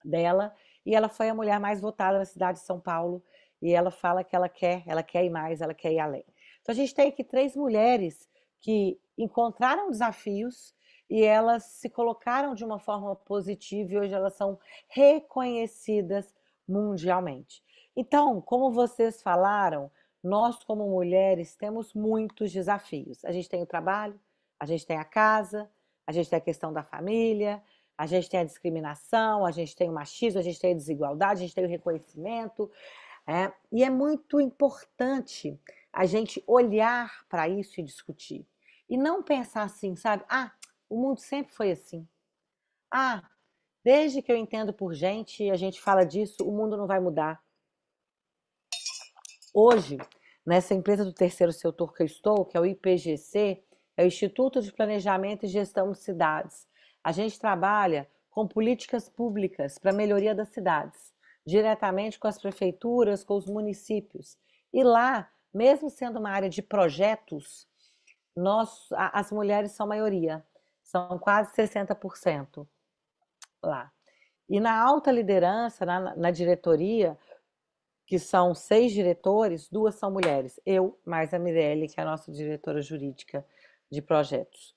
dela, e ela foi a mulher mais votada na cidade de São Paulo, e ela fala que ela quer ir mais, ela quer ir além. Então a gente tem aqui 3 mulheres que encontraram desafios e elas se colocaram de uma forma positiva e hoje elas são reconhecidas mundialmente. Então, como vocês falaram, nós como mulheres temos muitos desafios. A gente tem o trabalho, a gente tem a casa, a gente tem a questão da família, a gente tem a discriminação, a gente tem o machismo, a gente tem a desigualdade, a gente tem o reconhecimento. E é muito importante a gente olhar para isso e discutir. E não pensar assim, sabe? Ah, o mundo sempre foi assim. Ah, desde que eu entendo por gente e a gente fala disso, o mundo não vai mudar. Hoje, nessa empresa do terceiro setor que eu estou, que é o IPGC, é o Instituto de Planejamento e Gestão de Cidades. A gente trabalha com políticas públicas para a melhoria das cidades, diretamente com as prefeituras, com os municípios. E lá, mesmo sendo uma área de projetos, as mulheres são maioria, são quase 60% lá. E na alta liderança, na diretoria, que são 6 diretores, 2 são mulheres. Eu, mais a Mirelle, que é a nossa diretora jurídica de projetos.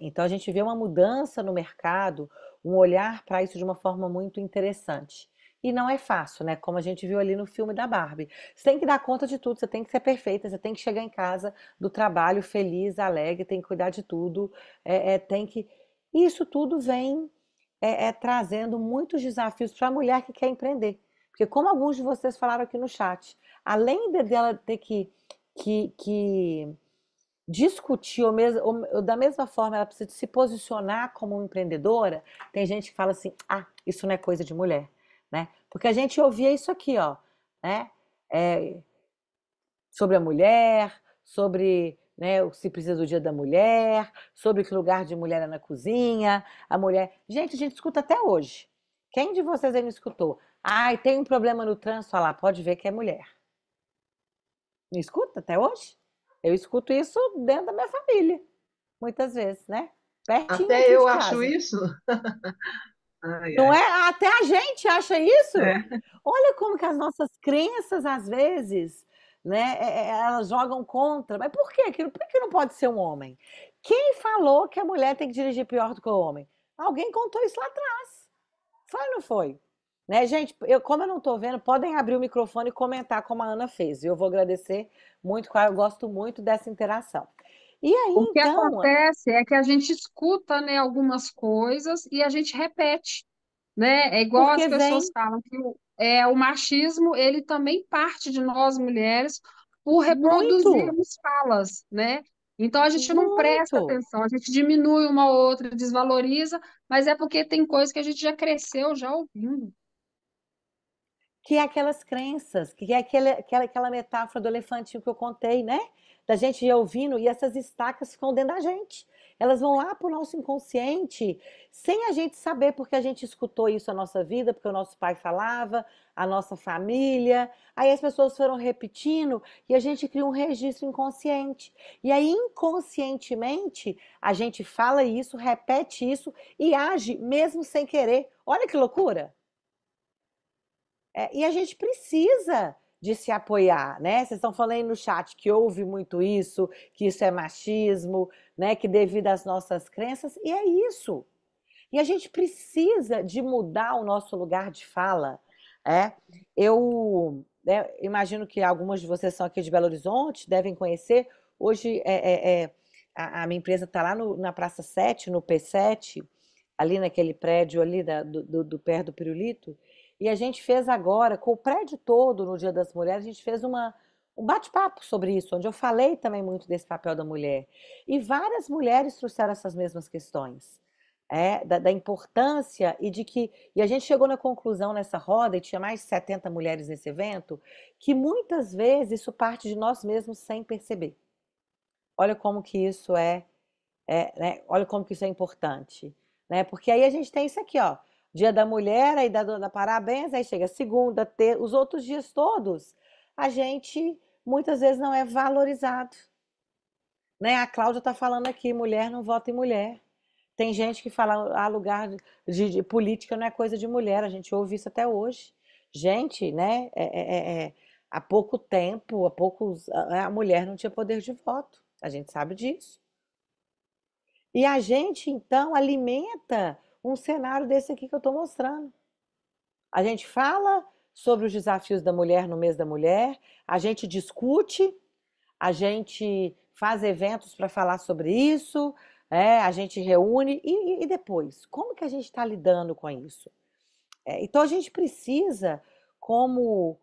Então a gente vê uma mudança no mercado, um olhar para isso de uma forma muito interessante. E não é fácil, né? Como a gente viu ali no filme da Barbie. Você tem que dar conta de tudo, você tem que ser perfeita, você tem que chegar em casa do trabalho feliz, alegre, tem que cuidar de tudo, tem que... E isso tudo vem trazendo muitos desafios para a mulher que quer empreender. Porque como alguns de vocês falaram aqui no chat, além dela ter que discutir, ou da mesma forma ela precisa se posicionar como empreendedora, tem gente que fala assim, ah, isso não é coisa de mulher, né? Porque a gente ouvia isso aqui, ó, né? Sobre a mulher, sobre, né, se precisa do dia da mulher, sobre que lugar de mulher é na cozinha, a mulher... Gente, a gente escuta até hoje. Quem de vocês aí me escutou? Ai, tem um problema no trânsito, lá, pode ver que é mulher. Me escuta até hoje? Eu escuto isso dentro da minha família, muitas vezes, né? Pertinho Até aqui eu de acho casa. isso. Ai, Não ai. é? Até a gente acha isso. É. Olha como que as nossas crenças, às vezes, né, elas jogam contra. Mas por quê? Por que não pode ser um homem? Quem falou que a mulher tem que dirigir pior do que o homem? Alguém contou isso lá atrás. Foi ou não foi? Né, gente, como eu não estou vendo, podem abrir o microfone e comentar como a Ana fez. Eu vou agradecer muito, eu gosto muito dessa interação. E aí, O que então, acontece é que a gente escuta, né, algumas coisas e a gente repete, né? É igual as porque pessoas vem falam que o machismo, ele também parte de nós mulheres por muito, reproduzirmos falas, né? Então a gente não presta muito. atenção, a gente diminui uma ou outra, desvaloriza, mas é porque tem coisas que a gente já cresceu já ouvindo. Que é aquelas crenças, que é aquela metáfora do elefantinho que eu contei, né? Da gente ir ouvindo e essas estacas ficam dentro da gente. Elas vão lá para o nosso inconsciente, sem a gente saber, porque a gente escutou isso a nossa vida, porque o nosso pai falava, a nossa família. Aí as pessoas foram repetindo e a gente cria um registro inconsciente. E aí, inconscientemente, a gente fala isso, repete isso e age mesmo sem querer. Olha que loucura! E a gente precisa de se apoiar, né? Vocês estão falando aí no chat que houve muito isso, que isso é machismo, né? Que devido às nossas crenças, e é isso. E a gente precisa de mudar o nosso lugar de fala. Eu imagino que algumas de vocês são aqui de Belo Horizonte, devem conhecer. Hoje a minha empresa está lá na Praça 7, no P7, ali naquele prédio ali do perto do Pirulito. E a gente fez agora, com o prédio todo, no Dia das Mulheres, a gente fez um bate-papo sobre isso, onde eu falei também muito desse papel da mulher. E várias mulheres trouxeram essas mesmas questões. Da importância e a gente chegou na conclusão nessa roda, e tinha mais de 70 mulheres nesse evento, que muitas vezes isso parte de nós mesmos sem perceber. Olha como que isso né? Olha como que isso é importante, né? Porque aí a gente tem isso aqui, ó, Dia da Mulher, aí dá parabéns, aí chega segunda, os outros dias todos, a gente muitas vezes não é valorizado. Né? A Cláudia está falando aqui, mulher não vota em mulher. Tem gente que fala, lugar de política não é coisa de mulher, a gente ouve isso até hoje. Gente, né, há pouco tempo, a mulher não tinha poder de voto, a gente sabe disso. E a gente, então, alimenta um cenário desse aqui que eu estou mostrando. A gente fala sobre os desafios da mulher no mês da mulher, a gente discute, a gente faz eventos para falar sobre isso, a gente reúne, e depois? Como que a gente está lidando com isso? Então a gente precisa, como.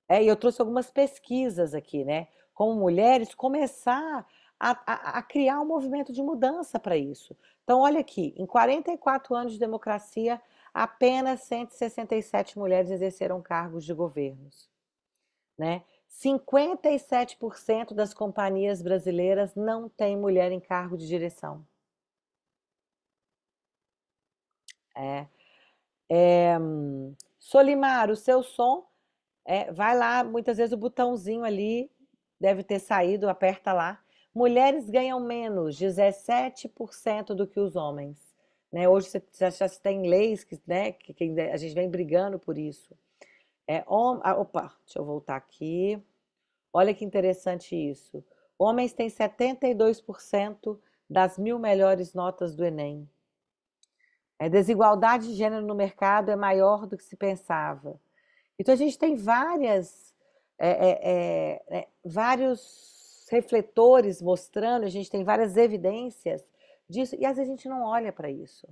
E eu trouxe algumas pesquisas aqui, né? Como mulheres, começar a criar um movimento de mudança para isso. Então, olha aqui, em 44 anos de democracia, apenas 167 mulheres exerceram cargos de governos, né? 57% das companhias brasileiras não tem mulher em cargo de direção. Solimar, o seu som, vai lá, muitas vezes o botãozinho ali deve ter saído, aperta lá. Mulheres ganham menos, 17% do que os homens. Né? Hoje já se tem leis né, que a gente vem brigando por isso. Opa, deixa eu voltar aqui. Olha que interessante isso. Homens têm 72% das 1.000 melhores notas do Enem. A desigualdade de gênero no mercado é maior do que se pensava. Então, a gente tem vários refletores mostrando, a gente tem várias evidências disso, e às vezes a gente não olha para isso.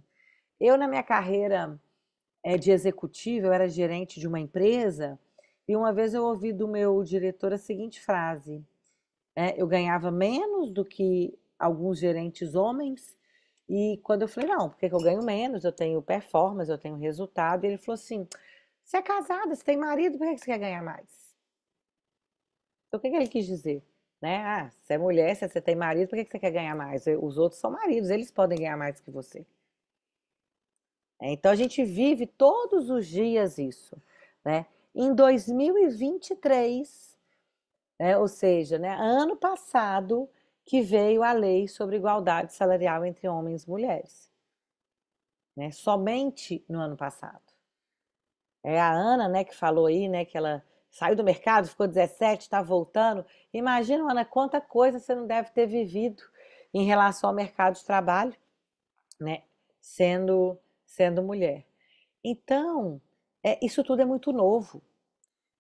Eu, na minha carreira de executiva, eu era gerente de uma empresa, e uma vez eu ouvi do meu diretor a seguinte frase: eu ganhava menos do que alguns gerentes homens, e quando eu falei, não, por que eu ganho menos? Eu tenho performance, eu tenho resultado. E ele falou assim, você é casada, você tem marido, por que você quer ganhar mais? Então, o que ele quis dizer? Né? Você é mulher, se você tem marido, por que você quer ganhar mais? Os outros são maridos, eles podem ganhar mais que você. Então, a gente vive todos os dias isso. Né? Em 2023, ou seja, né, ano passado, que veio a lei sobre igualdade salarial entre homens e mulheres. Né? Somente no ano passado. A Ana, né, que falou aí, né, que ela saiu do mercado, ficou 17, está voltando. Imagina, Ana, quanta coisa você não deve ter vivido em relação ao mercado de trabalho, né, sendo mulher. Então, isso tudo é muito novo.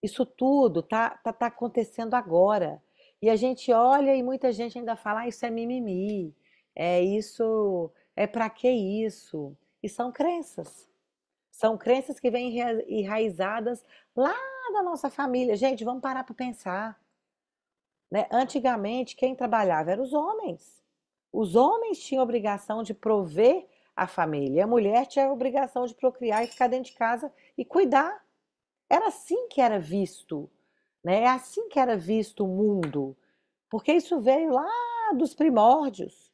Isso tudo tá acontecendo agora. E a gente olha e muita gente ainda fala, isso é mimimi, para que isso? E são crenças. São crenças que vêm enraizadas lá da nossa família. Gente, vamos parar para pensar. Né? Antigamente, quem trabalhava eram os homens. Os homens tinham a obrigação de prover a família. E a mulher tinha a obrigação de procriar e ficar dentro de casa e cuidar. Era assim que era visto. Né? É assim que era visto o mundo. Porque isso veio lá dos primórdios.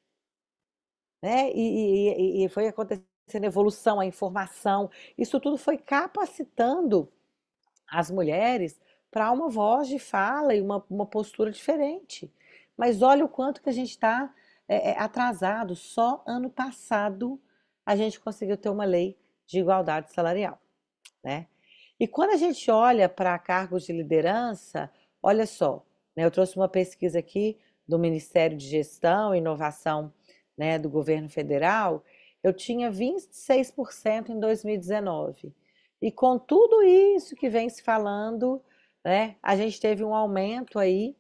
Né? E foi acontecendo a evolução, a informação, isso tudo foi capacitando as mulheres para uma voz de fala e uma postura diferente. Mas olha o quanto que a gente está atrasado. Só ano passado a gente conseguiu ter uma lei de igualdade salarial. Né? E quando a gente olha para cargos de liderança, olha só, né, eu trouxe uma pesquisa aqui do Ministério de Gestão e Inovação, né, do governo federal, eu tinha 26% em 2019. E com tudo isso que vem se falando, né, a gente teve um aumento aí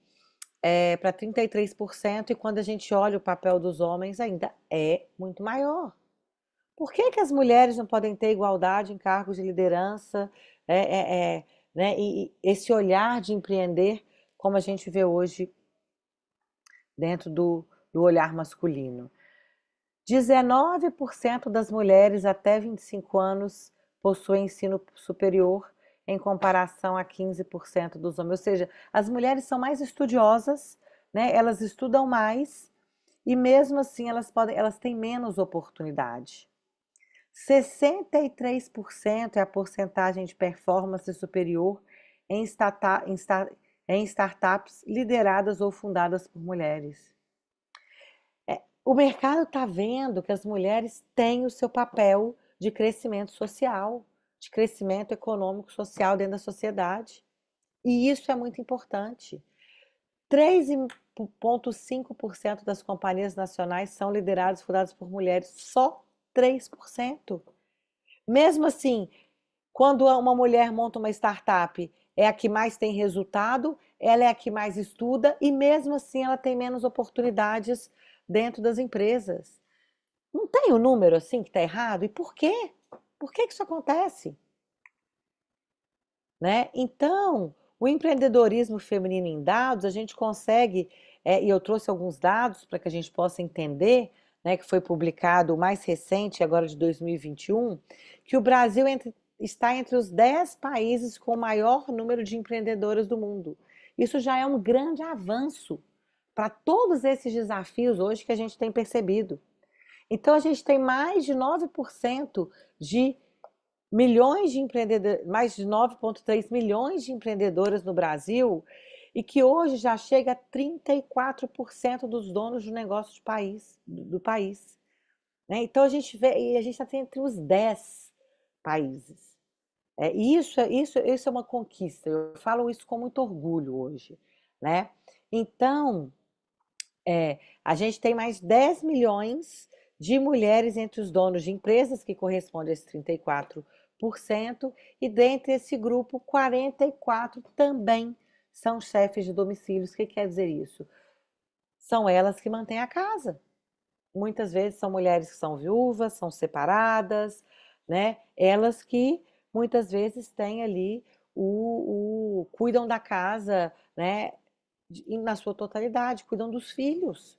para 33%, e quando a gente olha o papel dos homens, ainda é muito maior. Por que as mulheres não podem ter igualdade em cargos de liderança, né, e esse olhar de empreender, como a gente vê hoje dentro do olhar masculino? 19% das mulheres até 25 anos possuem ensino superior, em comparação a 15% dos homens. Ou seja, as mulheres são mais estudiosas, né? Elas estudam mais e mesmo assim elas têm menos oportunidade. 63% é a porcentagem de performance superior em em startups lideradas ou fundadas por mulheres. O mercado está vendo que as mulheres têm o seu papel de crescimento social, de crescimento econômico social dentro da sociedade. E isso é muito importante. 3,5% das companhias nacionais são lideradas e fundadas por mulheres, só 3%. Mesmo assim, quando uma mulher monta uma startup, é a que mais tem resultado, ela é a que mais estuda e mesmo assim ela tem menos oportunidades dentro das empresas. Não tem o número assim que está errado? E por quê? Por que isso acontece? Né? Então, o empreendedorismo feminino em dados, a gente consegue, e eu trouxe alguns dados para que a gente possa entender, né, que foi publicado o mais recente, agora de 2021, que o Brasil está entre os 10 países com o maior número de empreendedoras do mundo. Isso já é um grande avanço para todos esses desafios hoje que a gente tem percebido. Então, a gente tem mais de 9% de milhões de empreendedores, mais de 9,3 milhões de empreendedoras no Brasil, e que hoje já chega a 34% dos donos de negócio do país. Né? Então a gente vê, e a gente está entre os 10 países. Isso é uma conquista, eu falo isso com muito orgulho hoje. Né? Então, a gente tem mais 10 milhões de mulheres entre os donos de empresas, que corresponde a esse 34%, e dentre esse grupo, 44 também são chefes de domicílios. O que quer dizer isso? São elas que mantêm a casa. Muitas vezes são mulheres que são viúvas, são separadas, né? Elas que muitas vezes têm ali cuidam da casa, né? Na sua totalidade, cuidam dos filhos.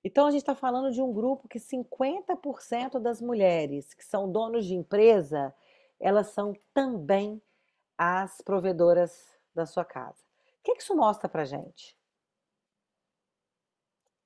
Então, a gente está falando de um grupo que 50% das mulheres que são donos de empresa, elas são também as provedoras da sua casa. O que isso mostra para a gente?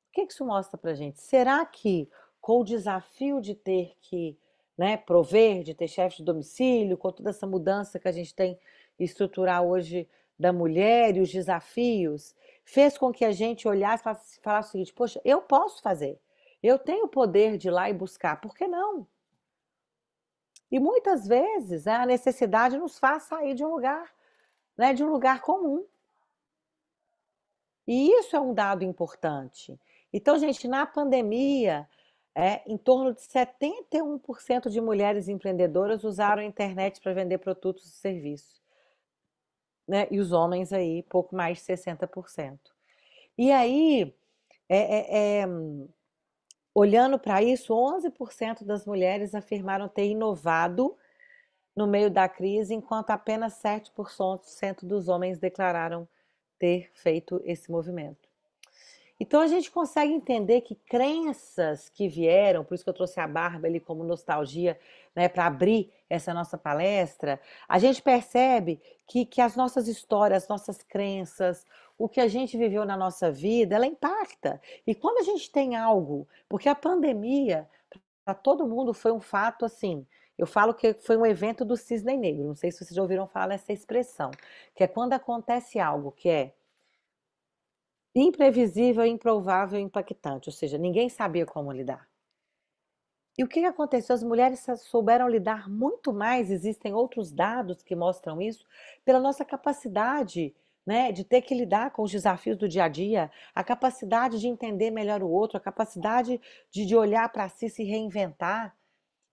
O que isso mostra para a gente? Será que com o desafio de ter que, né, prover, de ter chefe de domicílio, com toda essa mudança que a gente tem estrutural hoje da mulher e os desafios, fez com que a gente olhasse e falasse o seguinte: poxa, eu posso fazer, eu tenho o poder de ir lá e buscar, por que não? E muitas vezes a necessidade nos faz sair de um lugar, né, de um lugar comum. E isso é um dado importante. Então, gente, na pandemia, em torno de 71% de mulheres empreendedoras usaram a internet para vender produtos e serviços. Né? E os homens aí, pouco mais de 60%. E aí, olhando para isso, 11% das mulheres afirmaram ter inovado no meio da crise, enquanto apenas 7% dos homens declararam ter feito esse movimento. Então a gente consegue entender que crenças que vieram, por isso que eu trouxe a Bárbara ali como nostalgia, né, para abrir essa nossa palestra, a gente percebe que as nossas histórias, as nossas crenças, o que a gente viveu na nossa vida, ela impacta. E quando a gente tem algo, porque a pandemia, para todo mundo foi um fato assim, eu falo que foi um evento do cisne negro, não sei se vocês já ouviram falar nessa expressão, que é quando acontece algo que é imprevisível, improvável, impactante, ou seja, ninguém sabia como lidar. E o que aconteceu? As mulheres souberam lidar muito mais, existem outros dados que mostram isso, pela nossa capacidade, né, de ter que lidar com os desafios do dia a dia, a capacidade de entender melhor o outro, a capacidade de olhar para si, se reinventar.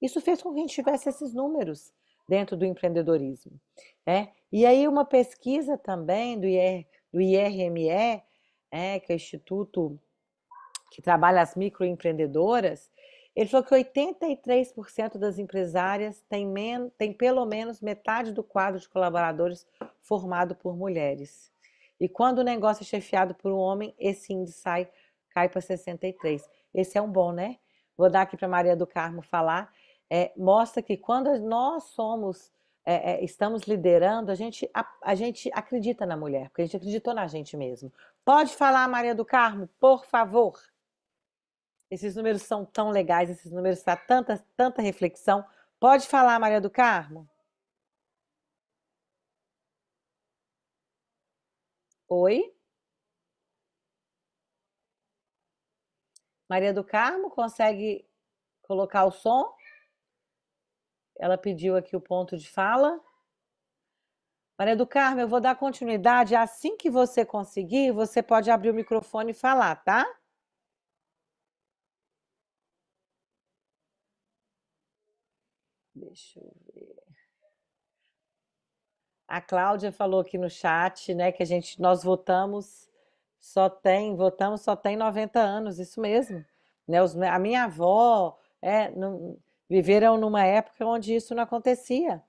Isso fez com que a gente tivesse esses números dentro do empreendedorismo. E aí uma pesquisa também do IRME, que é o Instituto que trabalha as microempreendedoras, ele falou que 83% das empresárias tem pelo menos metade do quadro de colaboradores formado por mulheres. E quando o negócio é chefiado por um homem, esse índice cai para 63%. Esse é um bom, né? Vou dar aqui para Maria do Carmo falar. Mostra que quando nós estamos liderando, a gente acredita na mulher, porque a gente acreditou na gente mesmo. Pode falar, Maria do Carmo, por favor. Esses números são tão legais, esses números trazem tanta reflexão. Pode falar, Maria do Carmo. Oi? Maria do Carmo, consegue colocar o som? Ela pediu aqui o ponto de fala. Maria do Carmo, eu vou dar continuidade. Assim que você conseguir, você pode abrir o microfone e falar, tá? Deixa eu ver. A Cláudia falou aqui no chat, né, que nós votamos só tem 90 anos, isso mesmo. Né, a minha avó viveram numa época onde isso não acontecia.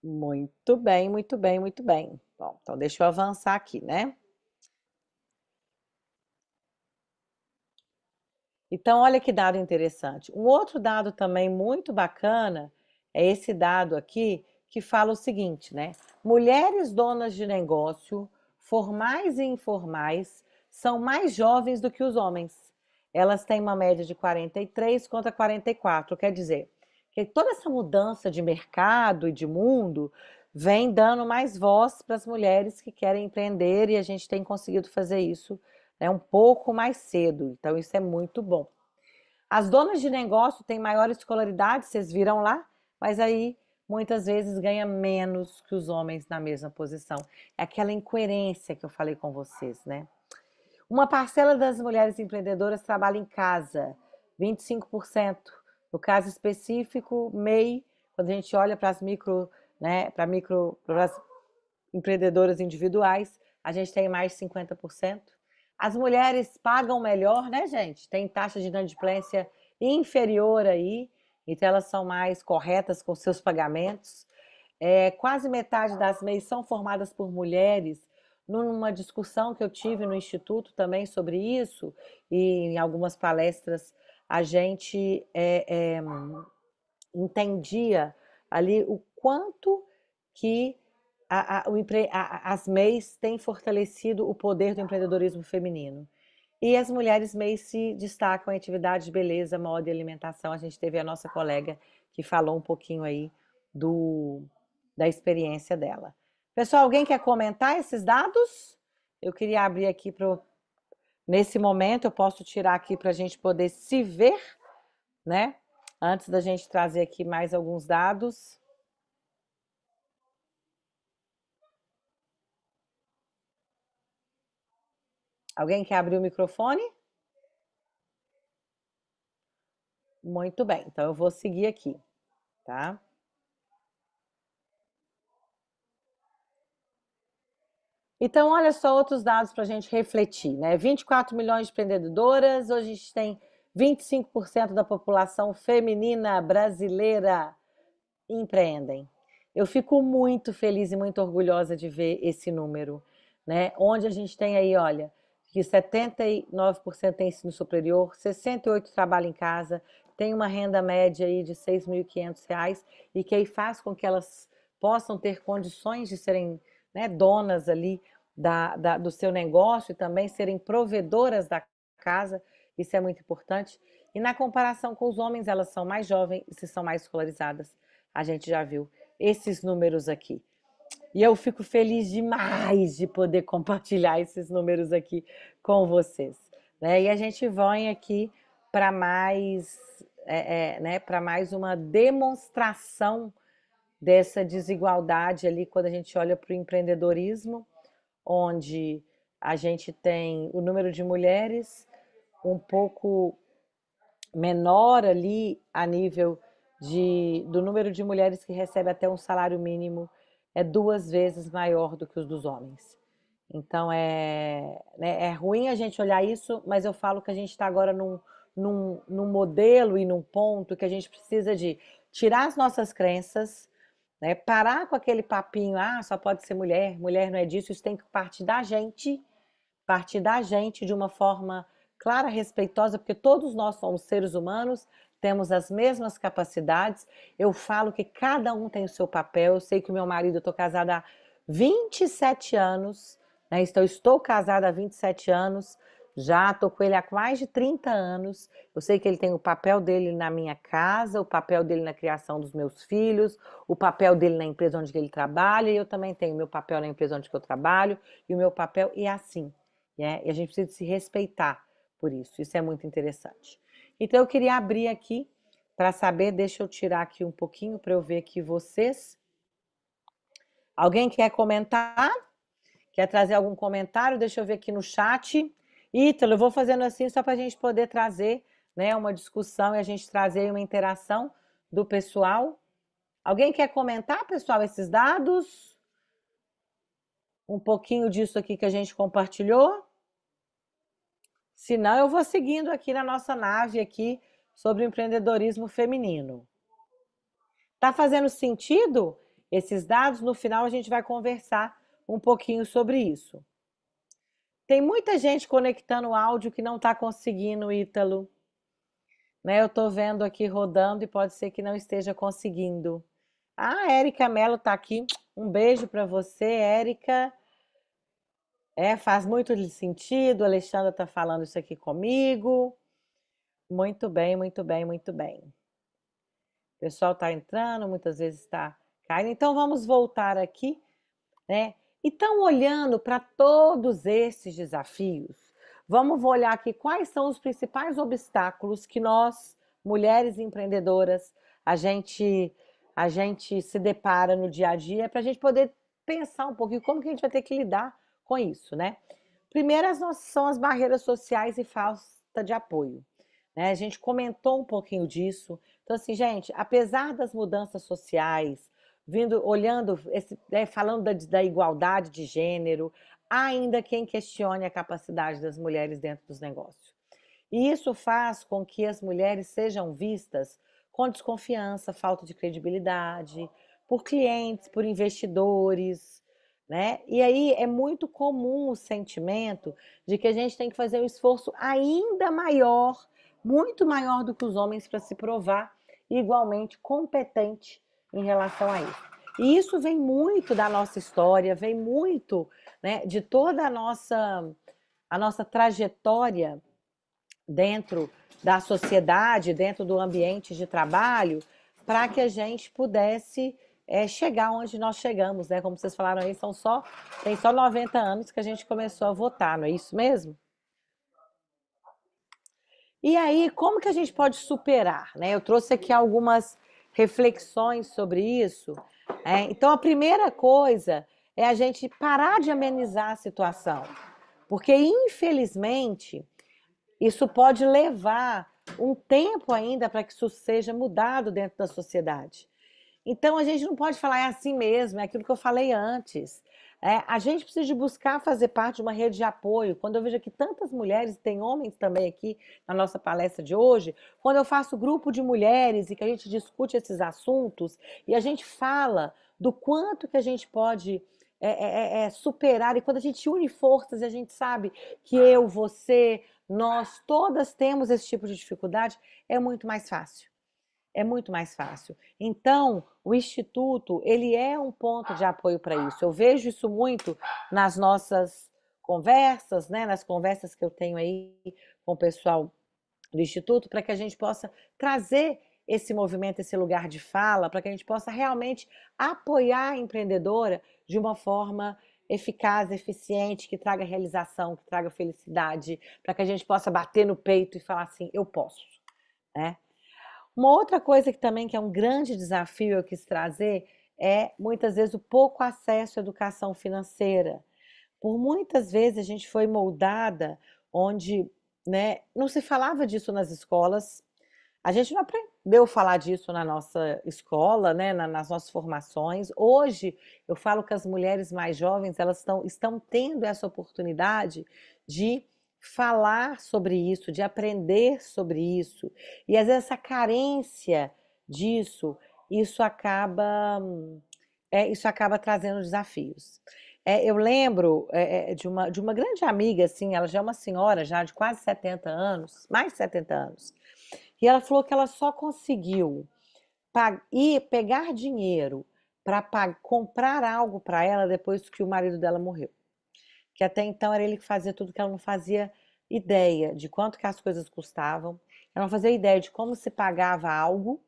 Muito bem, muito bem, muito bem. Bom, então deixa eu avançar aqui, né? Então, olha que dado interessante. Um outro dado também muito bacana é esse dado aqui, que fala o seguinte, né? Mulheres donas de negócio, formais e informais, são mais jovens do que os homens. Elas têm uma média de 43 contra 44. Quer dizer, que toda essa mudança de mercado e de mundo vem dando mais voz para as mulheres que querem empreender e a gente tem conseguido fazer isso, né, um pouco mais cedo. Então, isso é muito bom. As donas de negócio têm maior escolaridade, vocês viram lá, mas aí muitas vezes ganha menos que os homens na mesma posição. É aquela incoerência que eu falei com vocês, né? Uma parcela das mulheres empreendedoras trabalha em casa, 25%. No caso específico, MEI, quando a gente olha para as para as empreendedoras individuais, a gente tem mais de 50%. As mulheres pagam melhor, né, gente? Tem taxa de inadimplência inferior aí, então elas são mais corretas com seus pagamentos. Quase metade das MEIs são formadas por mulheres. Numa discussão que eu tive no Instituto também sobre isso, e em algumas palestras, a gente entendia ali o quanto que as MEIs têm fortalecido o poder do empreendedorismo feminino. E as mulheres MEIs se destacam em atividades de beleza, moda e alimentação. A gente teve a nossa colega que falou um pouquinho aí da experiência dela. Pessoal, alguém quer comentar esses dados? Eu queria abrir aqui nesse momento, eu posso tirar aqui para a gente poder se ver, né? Antes da gente trazer aqui mais alguns dados. Alguém quer abrir o microfone? Muito bem, então eu vou seguir aqui, tá? Então, olha só outros dados para a gente refletir, né? 24 milhões de empreendedoras, hoje a gente tem 25% da população feminina brasileira empreendem. Eu fico muito feliz e muito orgulhosa de ver esse número, né? Onde a gente tem aí, olha, que 79% tem ensino superior, 68% trabalham em casa, tem uma renda média aí de R$ 6.500 e que aí faz com que elas possam ter condições de serem, né, donas ali do seu negócio e também serem provedoras da casa. Isso é muito importante. E na comparação com os homens, elas são mais jovens e são mais escolarizadas. A gente já viu esses números aqui. E eu fico feliz demais de poder compartilhar esses números aqui com vocês, né? E a gente vai aqui para para mais uma demonstração dessa desigualdade ali quando a gente olha para o empreendedorismo, onde a gente tem o número de mulheres um pouco menor ali a nível do número de mulheres que recebem até um salário mínimo é 2 vezes maior do que os dos homens. Então é ruim a gente olhar isso, mas eu falo que a gente está agora num modelo e num ponto que a gente precisa de tirar as nossas crenças, né, parar com aquele papinho, só pode ser mulher, mulher não é disso, isso tem que partir da gente de uma forma clara, respeitosa, porque todos nós somos seres humanos, temos as mesmas capacidades. Eu falo que cada um tem o seu papel. Eu sei que o meu marido, eu estou casada há 27 anos, né? Então, estou casada há 27 anos, Já estou com ele há mais de 30 anos. Eu sei que ele tem o papel dele na minha casa, o papel dele na criação dos meus filhos, o papel dele na empresa onde ele trabalha, e eu também tenho o meu papel na empresa onde eu trabalho, e o meu papel é assim, né? E a gente precisa se respeitar por isso. Isso é muito interessante. Então eu queria abrir aqui para saber, deixa eu tirar aqui um pouquinho para eu ver aqui vocês. Alguém quer comentar? Quer trazer algum comentário? Deixa eu ver aqui no chat. Ítalo, eu vou fazendo assim só para a gente poder trazer, né, uma discussão e a gente trazer uma interação do pessoal. Alguém quer comentar, pessoal, esses dados? Um pouquinho disso aqui que a gente compartilhou? Se não, eu vou seguindo aqui na nossa nave aqui sobre o empreendedorismo feminino. Tá fazendo sentido esses dados? No final a gente vai conversar um pouquinho sobre isso. Tem muita gente conectando o áudio que não está conseguindo, Ítalo. Né, eu estou vendo aqui rodando e pode ser que não esteja conseguindo. A Érica Mello está aqui. Um beijo para você, Érica. Faz muito sentido. A Alexandra está falando isso aqui comigo. Muito bem, muito bem, muito bem. O pessoal está entrando, muitas vezes está caindo. Então vamos voltar aqui, né? Então, olhando para todos esses desafios, vamos olhar aqui quais são os principais obstáculos que nós, mulheres empreendedoras, a gente se depara no dia a dia, para a gente poder pensar um pouquinho como que a gente vai ter que lidar com isso, né? Primeiro, são as barreiras sociais e falta de apoio, né? A gente comentou um pouquinho disso. Então, assim, gente, apesar das mudanças sociais, olhando, falando da igualdade de gênero, há ainda quem questione a capacidade das mulheres dentro dos negócios. E isso faz com que as mulheres sejam vistas com desconfiança, falta de credibilidade, por clientes, por investidores, né? E aí é muito comum o sentimento de que a gente tem que fazer um esforço ainda maior, muito maior do que os homens para se provar igualmente competente em relação a isso. E isso vem muito da nossa história, vem muito, né, de toda a nossa trajetória dentro da sociedade, dentro do ambiente de trabalho, para que a gente pudesse chegar onde nós chegamos, né? Como vocês falaram aí, tem só 90 anos que a gente começou a votar, não é isso mesmo? E aí, como que a gente pode superar, né? Eu trouxe aqui algumas reflexões sobre isso. Então, a primeira coisa é a gente parar de amenizar a situação, porque, infelizmente, isso pode levar um tempo ainda para que isso seja mudado dentro da sociedade. Então, a gente não pode falar é assim mesmo, é aquilo que eu falei antes. A gente precisa de buscar fazer parte de uma rede de apoio. Quando eu vejo aqui tantas mulheres, tem homens também aqui na nossa palestra de hoje, quando eu faço grupo de mulheres e que a gente discute esses assuntos e a gente fala do quanto que a gente pode superar, e quando a gente une forças e a gente sabe que eu, você, nós todas temos esse tipo de dificuldade, é muito mais fácil. É muito mais fácil. Então, o Instituto, ele é um ponto de apoio para isso. Eu vejo isso muito nas nossas conversas, né? Nas conversas que eu tenho aí com o pessoal do Instituto, para que a gente possa trazer esse movimento, esse lugar de fala, para que a gente possa realmente apoiar a empreendedora de uma forma eficaz, eficiente, que traga realização, que traga felicidade, para que a gente possa bater no peito e falar assim, eu posso, né? Uma outra coisa que também que é um grande desafio eu quis trazer é, muitas vezes, o pouco acesso à educação financeira. Por muitas vezes a gente foi moldada onde, né, não se falava disso nas escolas, a gente não aprendeu a falar disso na nossa escola, né, nas nossas formações. Hoje, eu falo que as mulheres mais jovens, elas estão tendo essa oportunidade de falar sobre isso, de aprender sobre isso. E às vezes essa carência disso, isso acaba trazendo desafios. Eu lembro de uma grande amiga, assim, ela já é uma senhora já de quase 70 anos, mais de 70 anos, e ela falou que ela só conseguiu pegar dinheiro para comprar algo para ela depois que o marido dela morreu. Que até então era ele que fazia tudo que ela não fazia ideia de quanto que as coisas custavam, eu não fazia ideia de como se pagava algo,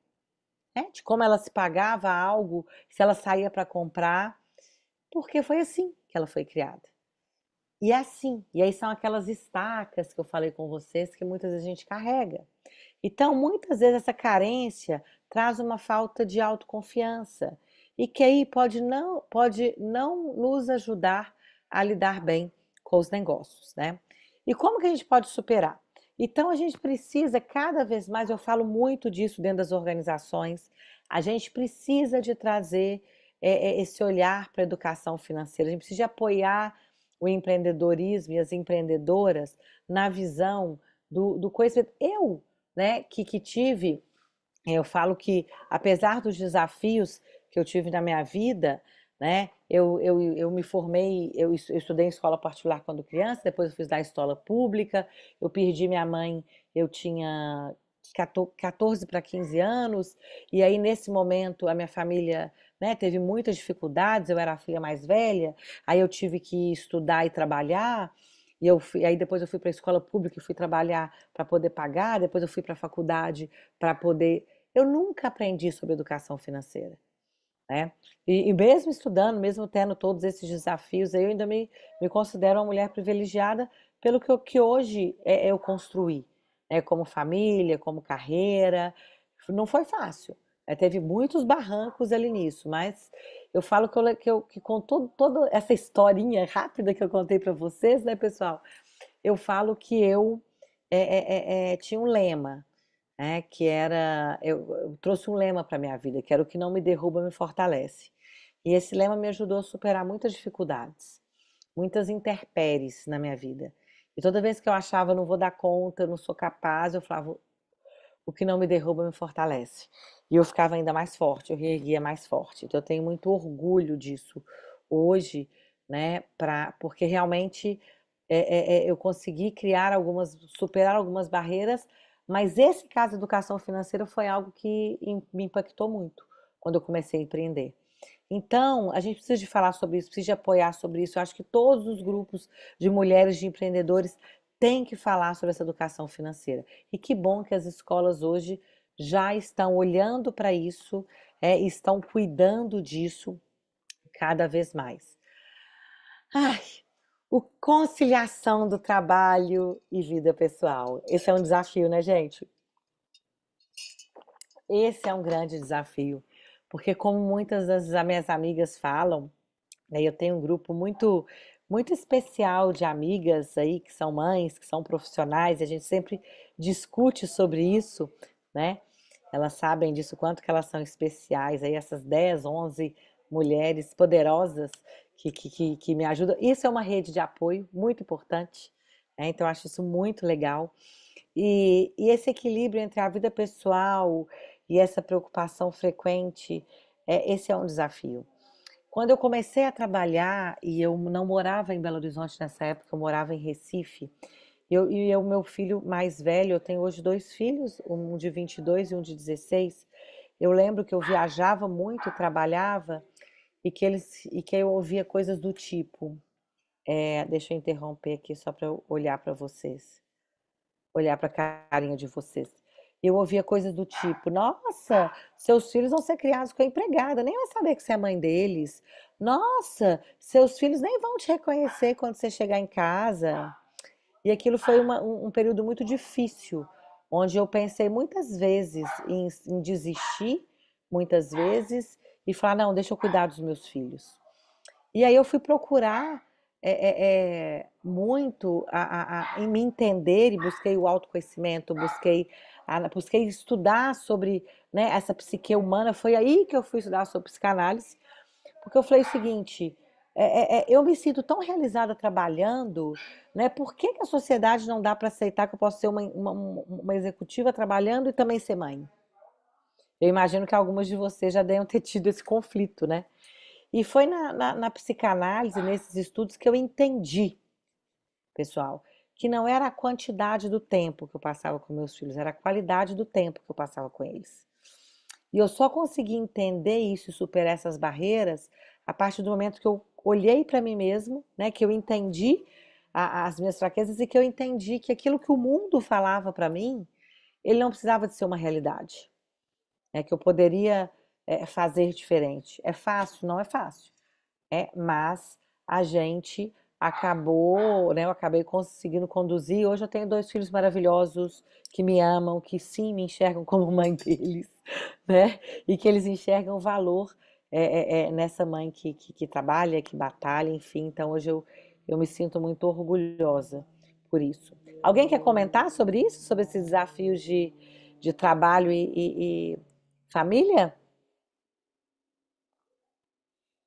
né? De como ela se pagava algo se ela saía para comprar, porque foi assim que ela foi criada. E é assim, e aí são aquelas estacas que eu falei com vocês que muitas vezes a gente carrega. Então, muitas vezes essa carência traz uma falta de autoconfiança e que aí pode não nos ajudar a lidar bem com os negócios, né? E como que a gente pode superar? Então, a gente precisa cada vez mais, eu falo muito disso dentro das organizações, a gente precisa de trazer esse olhar para a educação financeira, a gente precisa de apoiar o empreendedorismo e as empreendedoras na visão do conhecimento. Eu, né, que tive, eu falo que apesar dos desafios que eu tive na minha vida, né, eu me formei, eu estudei em escola particular quando criança, depois eu fiz da escola pública, eu perdi minha mãe, eu tinha 14 para 15 anos, e aí nesse momento a minha família, né, teve muitas dificuldades, eu era a filha mais velha, aí eu tive que estudar e trabalhar, aí depois eu fui para a escola pública e fui trabalhar para poder pagar, depois eu fui para a faculdade para poder. Eu nunca aprendi sobre educação financeira, né? E mesmo estudando, mesmo tendo todos esses desafios, eu ainda me considero uma mulher privilegiada pelo que hoje eu construí, né? Como família, como carreira. Não foi fácil, né? Teve muitos barrancos ali nisso, mas eu falo que com toda essa historinha rápida que eu contei para vocês, né, pessoal? Eu falo que eu tinha um lema, né, que era, eu trouxe um lema para minha vida, que era o que não me derruba me fortalece. E esse lema me ajudou a superar muitas dificuldades, muitas intempéries na minha vida. E toda vez que eu achava, não vou dar conta, não sou capaz, eu falava, o que não me derruba me fortalece. E eu ficava ainda mais forte, eu reerguia mais forte. Então eu tenho muito orgulho disso hoje, né, porque realmente eu consegui superar algumas barreiras, mas esse caso de educação financeira foi algo que me impactou muito quando eu comecei a empreender. Então, a gente precisa de falar sobre isso, precisa de apoiar sobre isso. Eu acho que todos os grupos de mulheres, de empreendedores, têm que falar sobre essa educação financeira. E que bom que as escolas hoje já estão olhando para isso, estão cuidando disso cada vez mais. Ai, conciliação do trabalho e vida pessoal. Esse é um desafio, né, gente? Esse é um grande desafio, porque como muitas das minhas amigas falam, né, eu tenho um grupo muito especial de amigas aí que são mães, que são profissionais, e a gente sempre discute sobre isso, né? Elas sabem disso, quanto que elas são especiais, aí essas 10, 11 mulheres poderosas que me ajudam. Isso é uma rede de apoio muito importante, né? Então eu acho isso muito legal. E esse equilíbrio entre a vida pessoal e essa preocupação frequente, esse é um desafio. Quando eu comecei a trabalhar, e eu não morava em Belo Horizonte nessa época, eu morava em Recife, meu filho mais velho, eu tenho hoje 2 filhos, um de 22 e um de 16. Eu lembro que eu viajava muito, trabalhava, e que eu ouvia coisas do tipo, deixa eu interromper aqui só para eu olhar para vocês, olhar para a carinha de vocês. Eu ouvia coisas do tipo: nossa, seus filhos vão ser criados com a empregada, nem vai saber que você é mãe deles. Nossa, seus filhos nem vão te reconhecer quando você chegar em casa. E aquilo foi um período muito difícil, onde eu pensei muitas vezes em desistir, muitas vezes, e falar: não, deixa eu cuidar dos meus filhos. E aí eu fui procurar muito em me entender e busquei o autoconhecimento, busquei estudar sobre, né, essa psique humana. Foi aí que eu fui estudar sobre psicanálise, porque eu falei o seguinte: eu me sinto tão realizada trabalhando, né? Por que que a sociedade não dá para aceitar que eu posso ser uma executiva trabalhando e também ser mãe? Eu imagino que algumas de vocês já tenham ter tido esse conflito, né? E foi na psicanálise, nesses estudos, que eu entendi, pessoal, que não era a quantidade do tempo que eu passava com meus filhos, era a qualidade do tempo que eu passava com eles. E eu só consegui entender isso e superar essas barreiras a partir do momento que eu olhei para mim mesmo, né, que eu entendi as minhas fraquezas e que eu entendi que aquilo que o mundo falava para mim, ele não precisava de ser uma realidade. É que eu poderia fazer diferente. É fácil? Não é fácil. Mas a gente acabou, né? Eu acabei conseguindo conduzir. Hoje eu tenho dois filhos maravilhosos que me amam, que sim me enxergam como mãe deles, né? E que eles enxergam o valor nessa mãe que trabalha, que batalha, enfim. Então hoje eu me sinto muito orgulhosa por isso. Alguém quer comentar sobre isso? Sobre esses desafios de trabalho e família?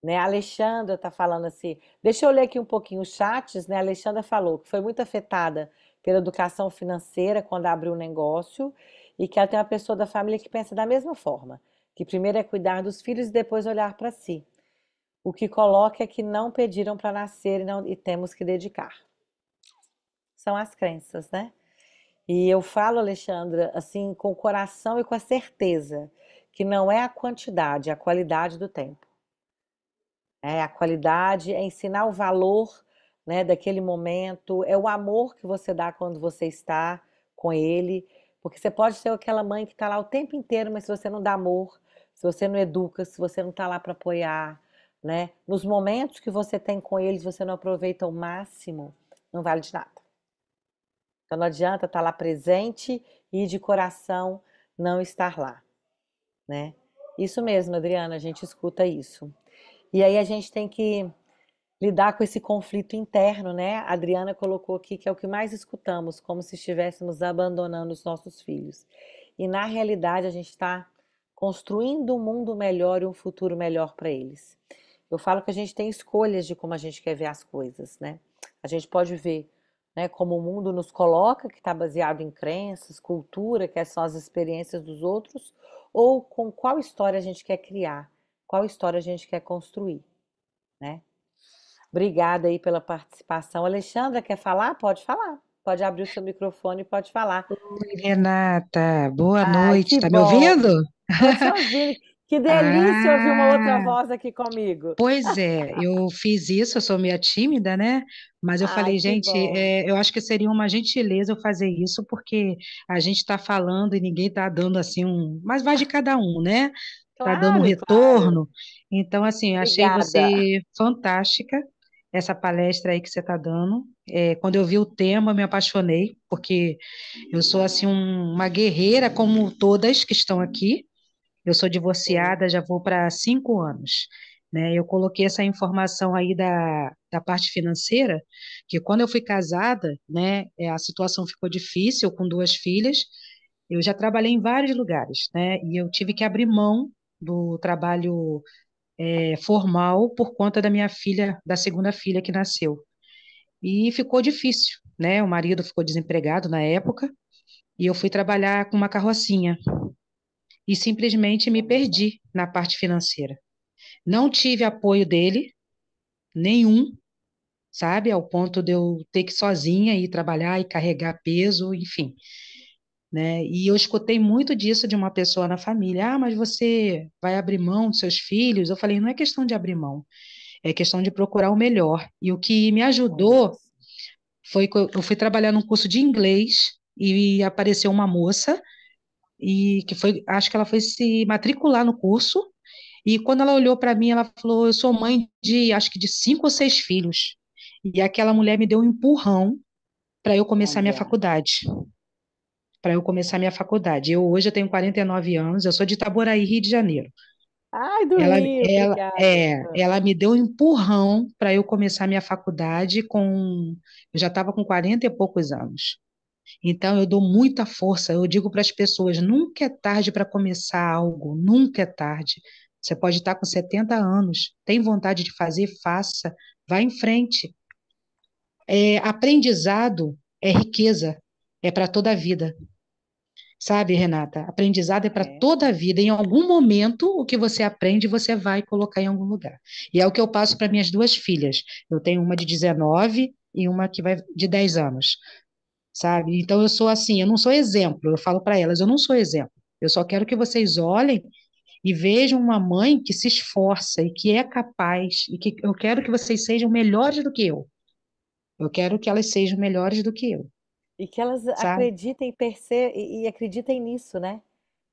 Né? A Alexandra está falando assim. Deixa eu ler aqui um pouquinho os chats, né? A Alexandra falou que foi muito afetada pela educação financeira quando abriu um negócio e que ela tem uma pessoa da família que pensa da mesma forma, que primeiro é cuidar dos filhos e depois olhar para si. O que coloca é que não pediram para nascer e temos que dedicar. São as crenças, né? E eu falo, Alexandra, assim, com o coração e com a certeza que não é a quantidade, é a qualidade do tempo. A qualidade é ensinar o valor, né, daquele momento, é o amor que você dá quando você está com ele, porque você pode ser aquela mãe que está lá o tempo inteiro, mas se você não dá amor, se você não educa, se você não está lá para apoiar, né, nos momentos que você tem com eles, você não aproveita o máximo, não vale de nada. Então não adianta estar lá presente e de coração não estar lá, né? Isso mesmo, Adriana, a gente escuta isso. E aí a gente tem que lidar com esse conflito interno, né? A Adriana colocou aqui que é o que mais escutamos, como se estivéssemos abandonando os nossos filhos. E na realidade a gente está construindo um mundo melhor e um futuro melhor para eles. Eu falo que a gente tem escolhas de como a gente quer ver as coisas, né? A gente pode ver, né, como o mundo nos coloca, que está baseado em crenças, cultura, que são as experiências dos outros, ou com qual história a gente quer criar, qual história a gente quer construir, né? Obrigada aí pela participação. Alexandra, quer falar? Pode falar. Pode abrir o seu microfone e pode falar. Oi, Renata, boa Ai, noite. que Tá me bom. ouvindo? Tô te ouvindo. Que delícia ouvir uma outra Ah, voz aqui comigo. pois é, eu fiz isso, eu sou meio tímida, né? Mas eu Ai, falei, que gente, bom. eu acho que seria uma gentileza eu fazer isso, porque a gente está falando e ninguém está dando assim mas vai de cada um, né? Tá dando um Claro, claro. retorno. Então, assim, eu achei Obrigada. você fantástica, essa palestra aí que você está dando. Quando eu vi o tema, eu me apaixonei, porque eu sou assim uma guerreira como todas que estão aqui. Eu sou Sim. divorciada, já vou para 5 anos, né? Eu coloquei essa informação aí da parte financeira, que quando eu fui casada, né, a situação ficou difícil com 2 filhas. Eu já trabalhei em vários lugares, né? E eu tive que abrir mão do trabalho formal por conta da minha filha, da segunda filha que nasceu. E ficou difícil, né? O marido ficou desempregado na época e eu fui trabalhar com uma carrocinha e simplesmente me perdi na parte financeira. Não tive apoio dele, nenhum, sabe? Ao ponto de eu ter que sozinha ir trabalhar e carregar peso, enfim, né? E eu escutei muito disso de uma pessoa na família. Ah, mas você vai abrir mão dos seus filhos? Eu falei, não é questão de abrir mão, é questão de procurar o melhor. E o que me É ajudou isso. foi que eu fui trabalhar num curso de inglês e apareceu uma moça e que foi, acho que ela foi se matricular no curso. E quando ela olhou para mim, ela falou: Eu sou mãe de acho que de 5 ou 6 filhos. E aquela mulher me deu um empurrão para eu começar minha Olha. faculdade. Para eu começar minha faculdade. Hoje eu tenho 49 anos, eu sou de Itaboraí, Rio de Janeiro. Ai, do Ela, Rio, ela, obrigada. é, ela me deu um empurrão para eu começar minha faculdade com. Eu já estava com 40 e poucos anos. Então, eu dou muita força. Eu digo para as pessoas: nunca é tarde para começar algo, nunca é tarde. Você pode estar com 70 anos, tem vontade de fazer, faça, vá em frente. Aprendizado é riqueza, é para toda a vida. Sabe, Renata? Aprendizado é para É. toda a vida. Em algum momento, o que você aprende, você vai colocar em algum lugar. E é o que eu passo para minhas 2 filhas. Eu tenho uma de 19 e uma que vai de 10 anos, sabe? Então eu sou assim, eu não sou exemplo, eu falo para elas, eu não sou exemplo. Eu só quero que vocês olhem e vejam uma mãe que se esforça e que é capaz e que eu quero que vocês sejam melhores do que eu. Eu quero que elas sejam melhores do que eu, E que elas sabe? acreditem e acreditem nisso, né?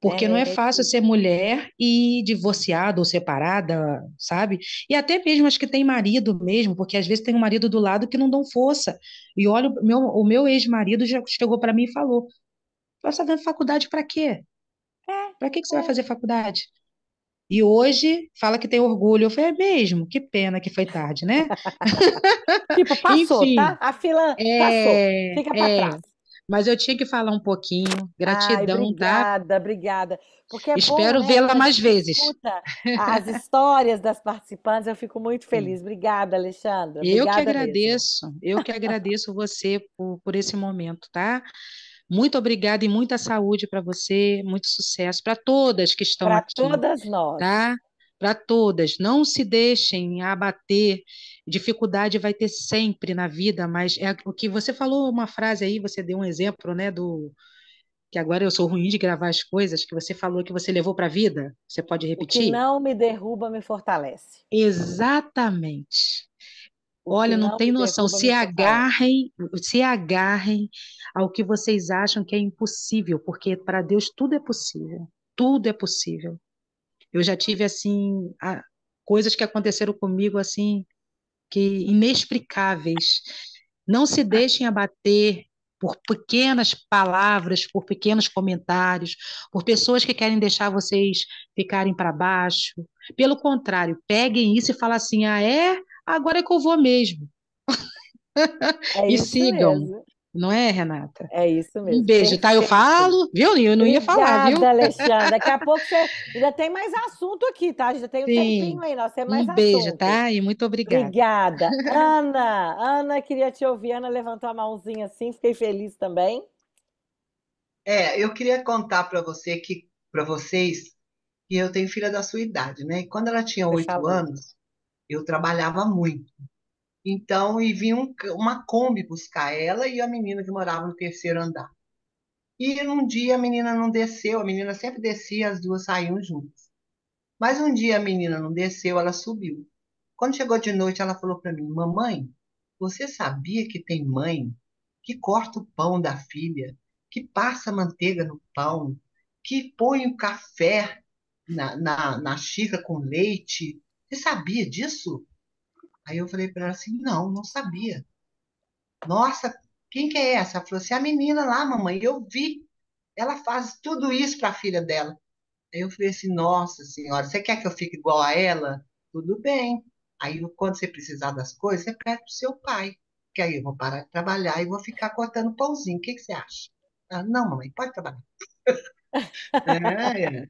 Porque não é fácil ser mulher e divorciada ou separada, sabe? E até mesmo as que têm marido mesmo, porque às vezes tem um marido do lado que não dão força. E olha, o meu ex-marido já chegou para mim e falou: Você está dando faculdade para quê? Para que você vai É. fazer faculdade? E hoje fala que tem orgulho. Eu falei: É mesmo? Que pena que foi tarde, né? Tipo, passou, tá? Enfim, A fila passou. é, Fica para é. trás. Mas eu tinha que falar um pouquinho. Ai, Gratidão, tá? obrigada, obrigada. Porque é bom, Espero né? vê-la Quando a mais gente vezes. escuta as histórias das participantes, eu fico muito feliz. Obrigada, Alexandra. Obrigada mesmo. Eu que agradeço você por esse momento, tá? Muito obrigada e muita saúde para você, muito sucesso para todas que estão Para aqui, todas nós. tá? Para todas, não se deixem abater. Dificuldade vai ter sempre na vida, mas é o que você falou uma frase aí, você deu um exemplo, né, do que agora eu sou ruim de gravar as coisas que você falou que você levou para a vida. Você pode O que repetir? não me derruba me fortalece. Exatamente. O que Olha, não não tem me noção. derruba me fortalece. Se agarrem ao que vocês acham que é impossível, porque para Deus tudo é possível. Tudo é possível. Eu já tive assim coisas que aconteceram comigo assim que inexplicáveis. Não se deixem abater por pequenas palavras, por pequenos comentários, por pessoas que querem deixar vocês ficarem para baixo. Pelo contrário, peguem isso e falem assim: ah, é? Agora é que eu vou mesmo. É E isso sigam, mesmo. não é, Renata? É isso Um mesmo. beijo, tá? Eu Perfeito. falo, viu? Eu não ia falar, Obrigada, viu? Alexandre. Daqui a pouco você ainda tem mais assunto aqui, tá? Já tem um tempinho Sim. aí, nós temos Um mais beijo, assunto. tá? E muito obrigada. Obrigada. Ana, queria te ouvir. Ana levantou a mãozinha assim, fiquei feliz também. Eu queria contar para vocês, que eu tenho filha da sua idade, né? E quando ela tinha Você 8 falou. anos, eu trabalhava muito. Então, e vinha uma Kombi buscar ela e a menina que morava no terceiro andar. E um dia a menina não desceu, a menina sempre descia, as duas saíam juntas. Mas um dia a menina não desceu, ela subiu. Quando chegou de noite, ela falou para mim: Mamãe, você sabia que tem mãe que corta o pão da filha, que passa manteiga no pão, que põe o café na xícara com leite? Você sabia disso? Aí eu falei para ela assim: Não, não sabia. Nossa, quem que é essa? Ela falou assim: A menina lá, mamãe, eu vi. Ela faz tudo isso para a filha dela. Aí eu falei assim, nossa senhora, você quer que eu fique igual a ela? Tudo bem. Aí quando você precisar das coisas, você pede pro seu pai. Que aí eu vou parar de trabalhar e vou ficar cortando pãozinho. O que que você acha? Ah, não, mamãe, pode trabalhar. É,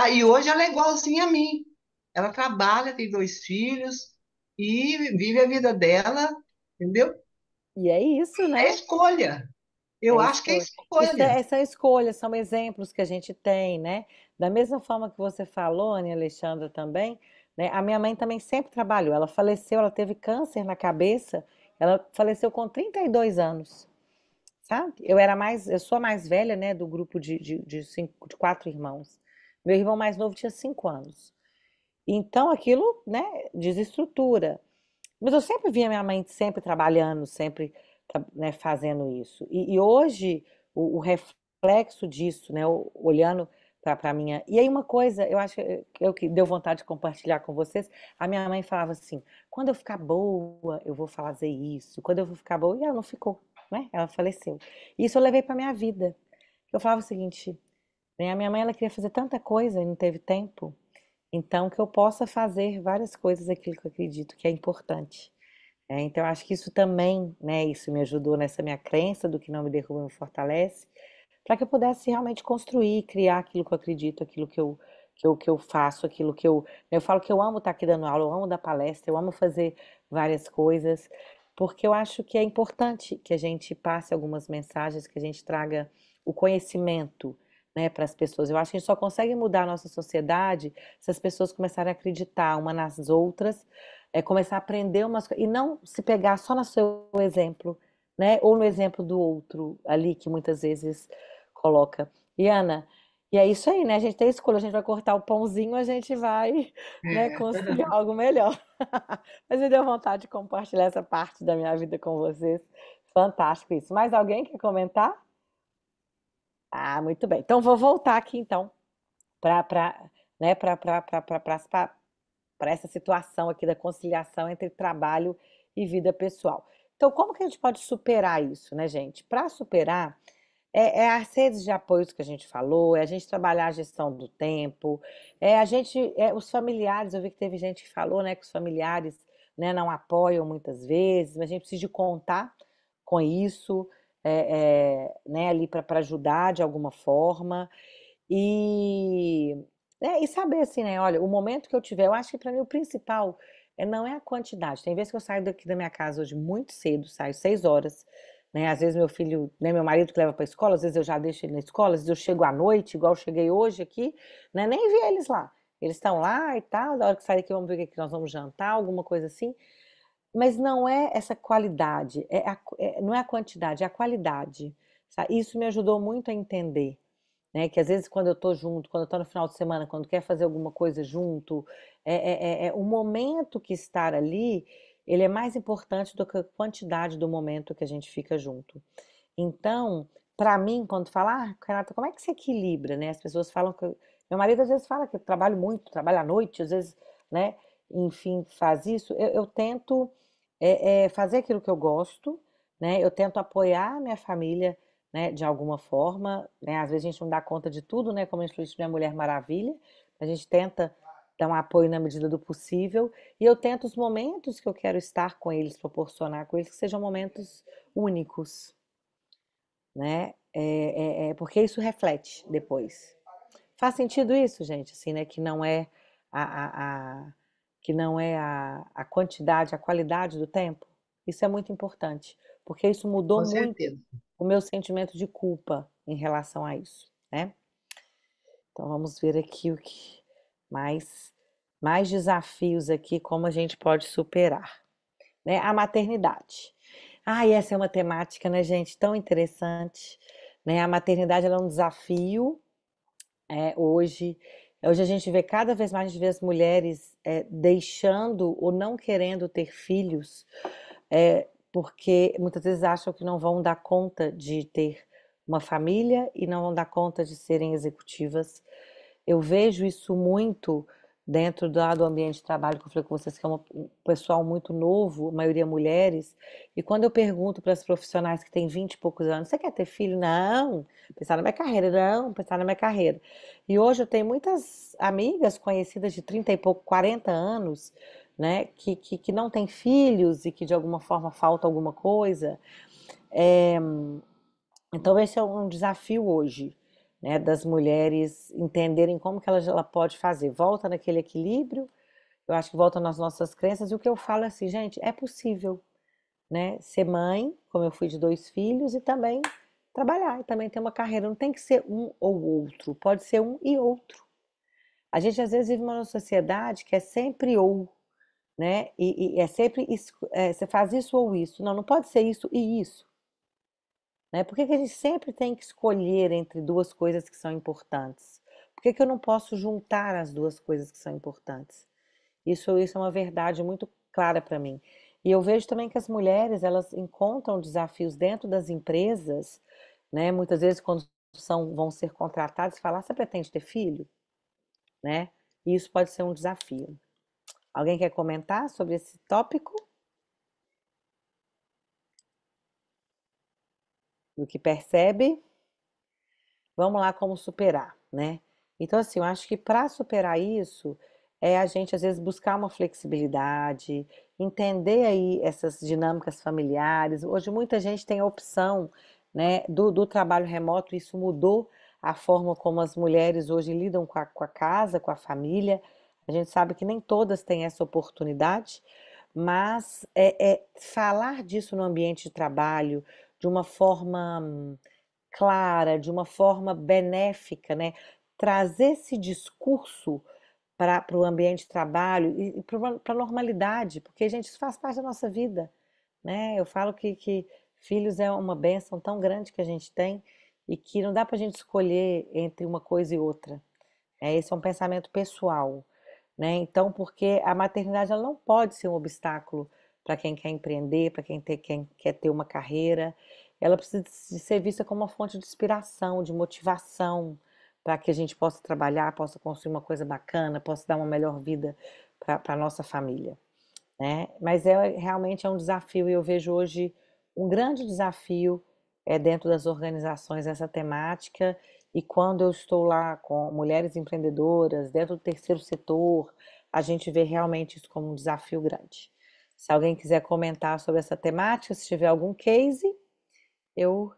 é. E hoje ela é igualzinha a mim. Ela trabalha, tem 2 filhos e vive a vida dela, entendeu? E é isso, É né? escolha. Eu É acho que é escolha. Isso escolha. são escolhas, são exemplos que a gente tem, né? Da mesma forma que você falou, Ana e Alexandra também, né? A minha mãe também sempre trabalhou. Ela faleceu, ela teve câncer na cabeça, ela faleceu com 32 anos, sabe? Eu sou a mais velha, né, do grupo de 4 irmãos. Meu irmão mais novo tinha 5 anos. Então aquilo, né, desestrutura. Mas eu sempre via minha mãe sempre trabalhando, sempre, né, fazendo isso. E hoje, o reflexo disso, né, olhando para a minha. E aí, uma coisa, eu acho que deu vontade de compartilhar com vocês. A minha mãe falava assim: quando eu ficar boa, eu vou fazer isso. Quando eu vou ficar boa. E ela não ficou, né? Ela faleceu. Isso eu levei para minha vida. Eu falava o seguinte: né, a minha mãe ela queria fazer tanta coisa e não teve tempo. Então, que eu possa fazer várias coisas aquilo que eu acredito que é importante. Então, eu acho que isso também, né, isso me ajudou nessa minha crença do que não me derruba me fortalece, para que eu pudesse realmente construir, criar aquilo que eu acredito, aquilo que eu faço, aquilo que eu falo que eu amo estar aqui dando aula, eu amo dar palestra, eu amo fazer várias coisas, porque eu acho que é importante que a gente passe algumas mensagens, que a gente traga o conhecimento, né, para as pessoas. Eu acho que a gente só consegue mudar a nossa sociedade se as pessoas começarem a acreditar uma nas outras, começar a aprender umas coisas, e não se pegar só no seu exemplo, né, ou no exemplo do outro ali, que muitas vezes coloca. E Ana, E é isso aí, né? A gente tem escolha, a gente vai cortar o pãozinho, a gente vai, né, É. construir algo melhor. Mas me deu vontade de compartilhar essa parte da minha vida com vocês. Fantástico isso. Mais alguém quer comentar? Ah, muito bem. Então vou voltar aqui então para né, para essa situação aqui da conciliação entre trabalho e vida pessoal. Então, como que a gente pode superar isso, né, gente? Para superar, as redes de apoio que a gente falou, é a gente trabalhar a gestão do tempo, os familiares, eu vi que teve gente que falou, né, que os familiares, né, não apoiam muitas vezes, mas a gente precisa de contar com isso, né, ali para ajudar de alguma forma. E, e saber assim, né? Olha, o momento que eu tiver, eu acho que para mim o principal não é a quantidade. Tem vezes que eu saio daqui da minha casa hoje muito cedo, saio 6 horas, né? Às vezes meu filho, né, meu marido que leva para a escola, às vezes eu já deixo ele na escola, às vezes eu chego à noite, igual eu cheguei hoje aqui, né? Nem vi eles lá. Eles estão lá e tal, da hora que sair daqui vamos ver o que que nós vamos jantar, alguma coisa assim. Mas não é essa qualidade, não é a quantidade, é a qualidade. Sabe? Isso me ajudou muito a entender, né? Que às vezes quando eu tô junto, quando eu tô no final de semana, quando quer fazer alguma coisa junto, o momento que estar ali, ele é mais importante do que a quantidade do momento que a gente fica junto. Então, para mim, quando fala, Renata, como é que você equilibra, né? As pessoas falam que meu marido às vezes fala que eu trabalho muito, trabalho à noite, às vezes, né? Enfim, faz isso. Eu tento fazer aquilo que eu gosto, né? Eu tento apoiar a minha família, né? De alguma forma, né? Às vezes a gente não dá conta de tudo, né? Como a gente falou isso, minha Mulher Maravilha, a gente tenta dar um apoio na medida do possível e eu tento os momentos que eu quero estar com eles, proporcionar com eles, que sejam momentos únicos, né? Porque isso reflete depois. Faz sentido isso, gente? Assim, né? Que não é que não é a quantidade, a qualidade do tempo. Isso é muito importante, porque isso mudou Com muito certeza. o meu sentimento de culpa em relação a isso, né? Então vamos ver aqui o que mais mais desafios aqui, como a gente pode superar, né? A maternidade. Ah, e essa é uma temática, né, gente, tão interessante, né? A maternidade ela é um desafio hoje. Hoje a gente vê cada vez mais, a gente vê as mulheres deixando ou não querendo ter filhos, porque muitas vezes acham que não vão dar conta de ter uma família e não vão dar conta de serem executivas. Eu vejo isso muito dentro do ambiente de trabalho, que eu falei com vocês, que é um pessoal muito novo, a maioria mulheres, e quando eu pergunto para as profissionais que têm 20 e poucos anos, você quer ter filho? Não, pensar na minha carreira, não, pensar na minha carreira. E hoje eu tenho muitas amigas conhecidas de 30 e pouco, 40 anos, né, que não têm filhos e que de alguma forma falta alguma coisa. É, então esse é um desafio hoje, né, das mulheres entenderem como que ela pode fazer. Volta naquele equilíbrio, eu acho que volta nas nossas crenças, e o que eu falo é assim, gente, é possível, né, ser mãe, como eu fui de 2 filhos, e também trabalhar, e também ter uma carreira. Não tem que ser um ou outro, pode ser um e outro. A gente às vezes vive numa sociedade que é sempre ou, né, e é sempre isso, você faz isso ou isso. Não, não pode ser isso e isso. Né? Por que que a gente sempre tem que escolher entre duas coisas que são importantes? Por que que eu não posso juntar as duas coisas que são importantes? Isso é uma verdade muito clara para mim. E eu vejo também que as mulheres, elas encontram desafios dentro das empresas, né? Muitas vezes quando vão ser contratadas, falar, você pretende ter filho? Né? E isso pode ser um desafio. Alguém quer comentar sobre esse tópico? Do que percebe? Vamos lá como superar, né? Então, assim, eu acho que para superar isso, é a gente às vezes buscar uma flexibilidade, entender aí essas dinâmicas familiares. Hoje muita gente tem a opção, né, do trabalho remoto, isso mudou a forma como as mulheres hoje lidam com a casa, com a família. A gente sabe que nem todas têm essa oportunidade, mas falar disso no ambiente de trabalho de uma forma clara, de uma forma benéfica, né? Trazer esse discurso para o ambiente de trabalho e para a normalidade, porque, gente, isso faz parte da nossa vida, né? Eu falo que filhos é uma bênção tão grande que a gente tem e que não dá para a gente escolher entre uma coisa e outra. Esse é um pensamento pessoal, né? Então, porque a maternidade ela não pode ser um obstáculo para quem quer empreender, para quem quer ter uma carreira. Ela precisa de ser vista como uma fonte de inspiração, de motivação, para que a gente possa trabalhar, possa construir uma coisa bacana, possa dar uma melhor vida para a nossa família, né? Mas realmente é um desafio e eu vejo hoje um grande desafio dentro das organizações essa temática e quando eu estou lá com mulheres empreendedoras dentro do terceiro setor, a gente vê realmente isso como um desafio grande. Se alguém quiser comentar sobre essa temática, se tiver algum case, eu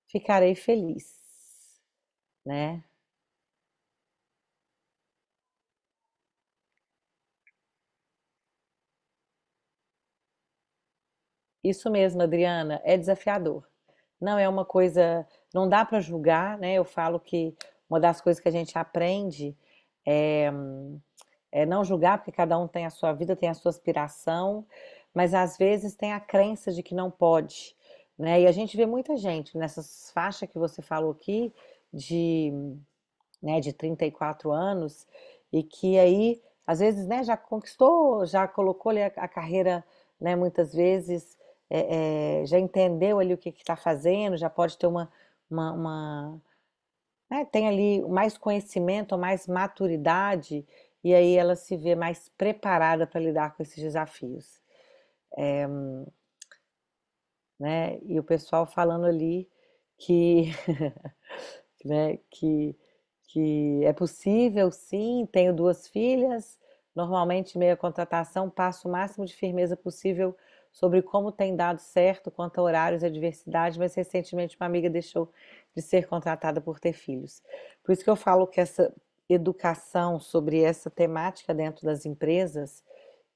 ficarei feliz, né? Isso mesmo, Adriana, é desafiador. Não é uma coisa, não dá para julgar, né? Eu falo que uma das coisas que a gente aprende é, é não julgar, porque cada um tem a sua vida, tem a sua aspiração, mas às vezes tem a crença de que não pode, né? E a gente vê muita gente nessas faixas que você falou aqui, de, né, de 34 anos, e que aí, às vezes, né, já conquistou, já colocou ali a carreira, né, muitas vezes, já entendeu ali o que está fazendo, já pode ter né, tem ali mais conhecimento, mais maturidade, e aí ela se vê mais preparada para lidar com esses desafios, né? E o pessoal falando ali que, né, que é possível, sim, tenho duas filhas, normalmente meio a contratação, passo o máximo de firmeza possível sobre como tem dado certo quanto a horários e a diversidade, mas recentemente uma amiga deixou de ser contratada por ter filhos. Por isso que eu falo que essa educação sobre essa temática dentro das empresas,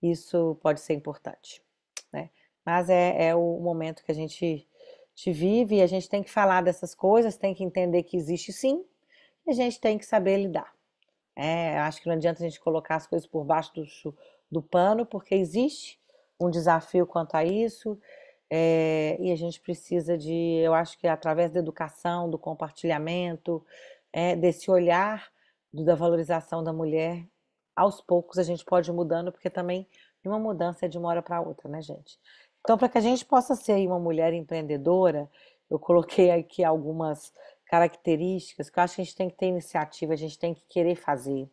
isso pode ser importante, né? Mas é o momento que a gente vive e a gente tem que falar dessas coisas, tem que entender que existe sim, e a gente tem que saber lidar. Acho que não adianta a gente colocar as coisas por baixo do pano, porque existe um desafio quanto a isso, e a gente precisa eu acho que através da educação, do compartilhamento, desse olhar da valorização da mulher, aos poucos a gente pode ir mudando, porque também uma mudança é de uma hora para outra, né, gente? Então, para que a gente possa ser uma mulher empreendedora, eu coloquei aqui algumas características que eu acho que a gente tem que ter iniciativa, a gente tem que querer fazer.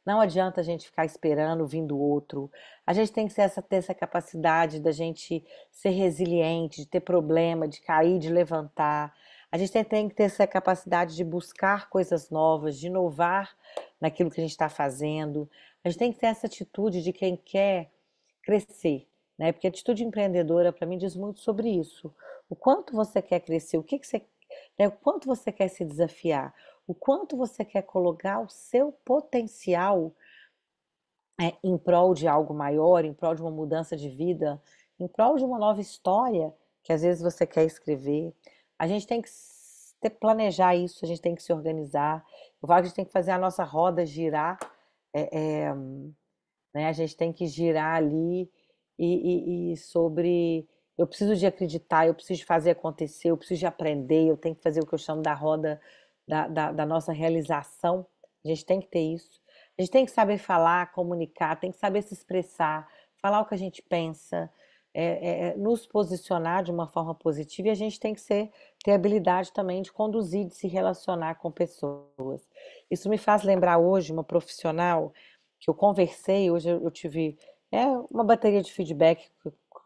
Não adianta a gente ficar esperando vindo outro. A gente tem que ter essa capacidade da gente ser resiliente, de ter problema, de cair, de levantar. A gente tem que ter essa capacidade de buscar coisas novas, de inovar naquilo que a gente está fazendo. A gente tem que ter essa atitude de quem quer crescer, né? Porque a atitude empreendedora, para mim, diz muito sobre isso. O quanto você quer crescer, o que que você, né? O quanto você quer se desafiar, o quanto você quer colocar o seu potencial em prol de algo maior, em prol de uma mudança de vida, em prol de uma nova história que às vezes você quer escrever. A gente tem que planejar isso, a gente tem que se organizar. Eu falo que a gente tem que fazer a nossa roda girar, é, é, né? A gente tem que girar ali e sobre. Eu preciso de acreditar, eu preciso de fazer acontecer, eu preciso de aprender, eu tenho que fazer o que eu chamo da roda da nossa realização. A gente tem que ter isso. A gente tem que saber falar, comunicar, tem que saber se expressar, falar o que a gente pensa, nos posicionar de uma forma positiva e a gente tem que ter habilidade também de conduzir, de se relacionar com pessoas. Isso me faz lembrar hoje uma profissional que eu conversei, hoje eu tive uma bateria de feedback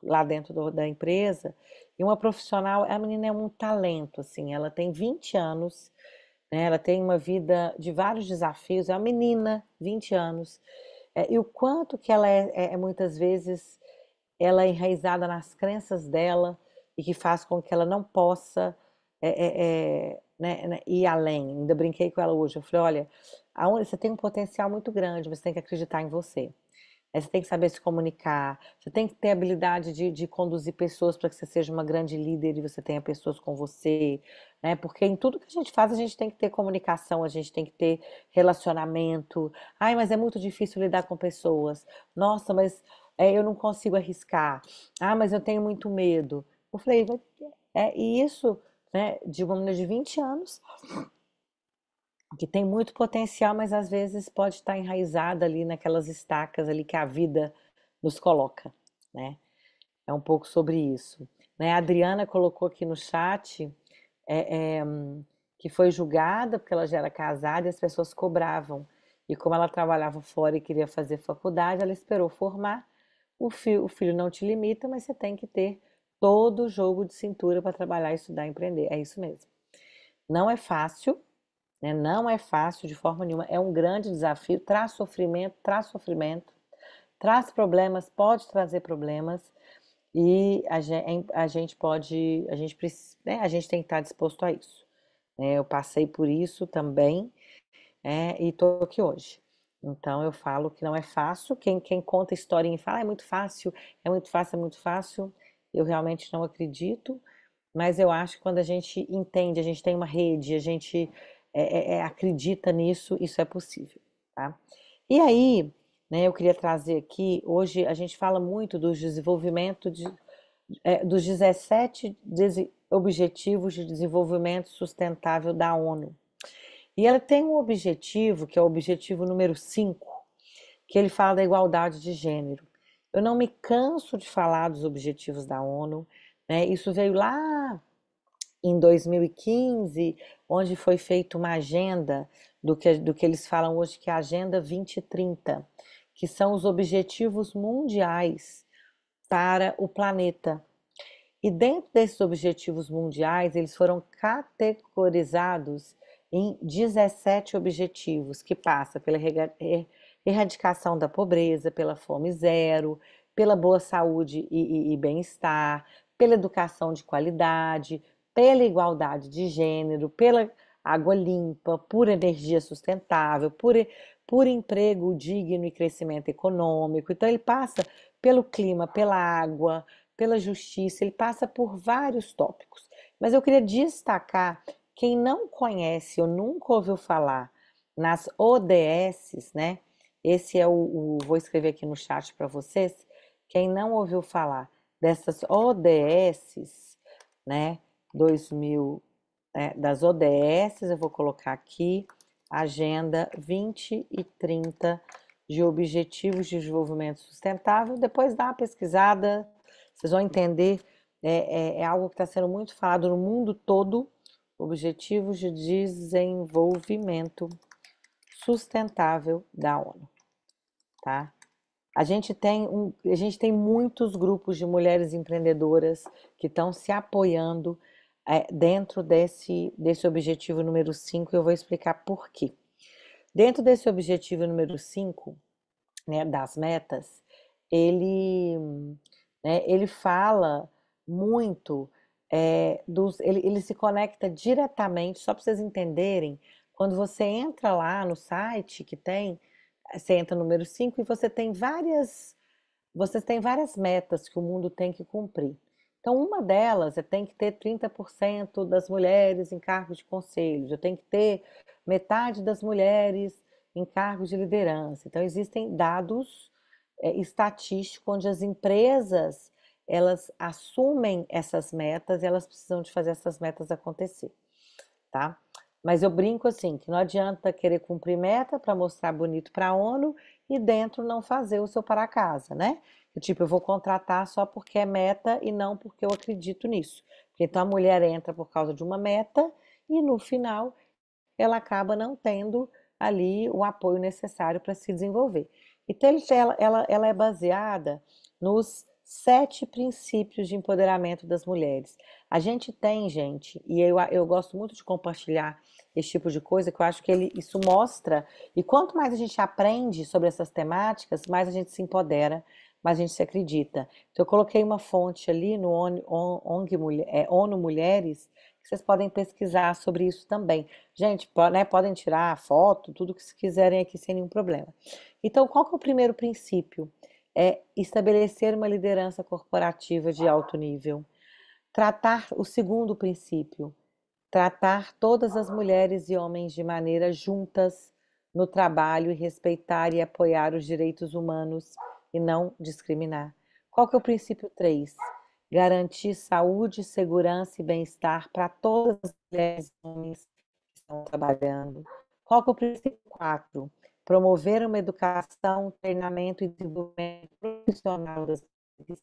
lá dentro da empresa, e uma profissional, a menina é um talento, assim, ela tem 20 anos, né, ela tem uma vida de vários desafios, é uma menina, 20 anos, e o quanto que ela muitas vezes, ela é enraizada nas crenças dela, e que faz com que ela não possa né, ir além. Ainda brinquei com ela hoje, eu falei, olha, você tem um potencial muito grande, você tem que acreditar em você. Você tem que saber se comunicar, você tem que ter habilidade de conduzir pessoas para que você seja uma grande líder e você tenha pessoas com você, né? Porque em tudo que a gente faz, a gente tem que ter comunicação, a gente tem que ter relacionamento. Ai, mas é muito difícil lidar com pessoas. Nossa, mas eu não consigo arriscar. Ah, mas eu tenho muito medo. Eu falei, e isso né, de uma menina de 20 anos, que tem muito potencial, mas às vezes pode estar enraizada ali naquelas estacas ali que a vida nos coloca, né? É um pouco sobre isso. Né? A Adriana colocou aqui no chat que foi julgada porque ela já era casada e as pessoas cobravam. E como ela trabalhava fora e queria fazer faculdade, ela esperou formar. O filho não te limita, mas você tem que ter todo o jogo de cintura para trabalhar, estudar, empreender. É isso mesmo. Não é fácil, né? Não é fácil de forma nenhuma. É um grande desafio. Traz sofrimento, traz problemas, pode trazer problemas. E a gente pode, a gente precisa, né? A gente tem que estar disposto a isso. Né? Eu passei por isso também, e estou aqui hoje. Então eu falo que não é fácil. Quem conta historinha e fala, é muito fácil, é muito fácil, é muito fácil. Eu realmente não acredito, mas eu acho que quando a gente entende, a gente tem uma rede, a gente acredita nisso, isso é possível, tá? E aí, né, eu queria trazer aqui, hoje a gente fala muito do desenvolvimento dos 17 Objetivos de Desenvolvimento Sustentável da ONU. E ela tem um objetivo, que é o objetivo número 5, que ele fala da igualdade de gênero. Eu não me canso de falar dos objetivos da ONU, né? Isso veio lá em 2015, onde foi feita uma agenda do que eles falam hoje que é a Agenda 2030, que são os objetivos mundiais para o planeta. E dentro desses objetivos mundiais, eles foram categorizados em 17 objetivos, que passa pela erradicação da pobreza, pela fome zero, pela boa saúde e bem-estar, pela educação de qualidade, pela igualdade de gênero, pela água limpa, por energia sustentável, por emprego digno e crescimento econômico. Então, ele passa pelo clima, pela água, pela justiça, ele passa por vários tópicos. Mas eu queria destacar, quem não conhece ou nunca ouviu falar nas ODS, né? Esse é vou escrever aqui no chat para vocês. Quem não ouviu falar dessas ODS, né? 2000, das ODS, eu vou colocar aqui, Agenda 2030 de Objetivos de Desenvolvimento Sustentável. Depois dá uma pesquisada, vocês vão entender. É algo que está sendo muito falado no mundo todo. Objetivos de Desenvolvimento Sustentável da ONU, tá? A gente tem muitos grupos de mulheres empreendedoras que estão se apoiando dentro desse objetivo número 5, e eu vou explicar por quê. Dentro desse objetivo número 5, né, das metas, ele fala muito, ele se conecta diretamente, só para vocês entenderem, quando você entra lá no site você entra no número 5 e vocês têm várias metas que o mundo tem que cumprir. Então, uma delas tem que ter 30% das mulheres em cargos de conselhos, eu tenho que ter metade das mulheres em cargos de liderança. Então, existem dados estatísticos onde as empresas elas assumem essas metas e elas precisam de fazer essas metas acontecer, tá? Mas eu brinco assim, que não adianta querer cumprir meta para mostrar bonito para a ONU e dentro não fazer o seu para casa, né? Tipo, eu vou contratar só porque é meta e não porque eu acredito nisso. Então a mulher entra por causa de uma meta e no final ela acaba não tendo ali o apoio necessário para se desenvolver. Então ela é baseada nos 7 princípios de empoderamento das mulheres. A gente tem, gente, e eu gosto muito de compartilhar esse tipo de coisa, que eu acho que isso mostra, e quanto mais a gente aprende sobre essas temáticas, mais a gente se empodera, mais a gente se acredita. Então eu coloquei uma fonte ali no ONU Mulheres, que vocês podem pesquisar sobre isso também. Gente, né, podem tirar foto, tudo que quiserem aqui sem nenhum problema. Então, qual que é o primeiro princípio? É estabelecer uma liderança corporativa de alto nível. O segundo princípio, tratar todas as mulheres e homens de maneira juntas no trabalho e respeitar e apoiar os direitos humanos e não discriminar. Qual que é o princípio 3? garantir saúde, segurança e bem-estar para todas as mulheres e homens que estão trabalhando. Qual que é o princípio 4? Promover uma educação, treinamento e desenvolvimento profissional das mulheres.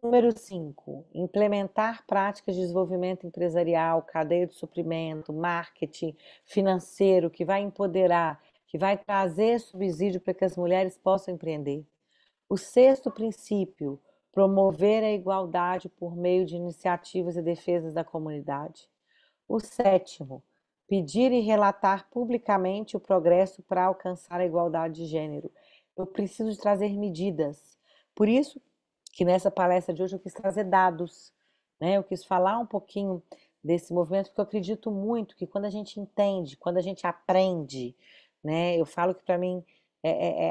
Número 5, implementar práticas de desenvolvimento empresarial, cadeia de suprimento, marketing financeiro, que vai empoderar, que vai trazer subsídio para que as mulheres possam empreender. O 6º princípio, promover a igualdade por meio de iniciativas e defesas da comunidade. O 7º, pedir e relatar publicamente o progresso para alcançar a igualdade de gênero. Eu preciso de trazer medidas. Por isso que nessa palestra de hoje eu quis trazer dados, né? Eu quis falar um pouquinho desse movimento, porque eu acredito muito que quando a gente entende, quando a gente aprende, né? Eu falo que para mim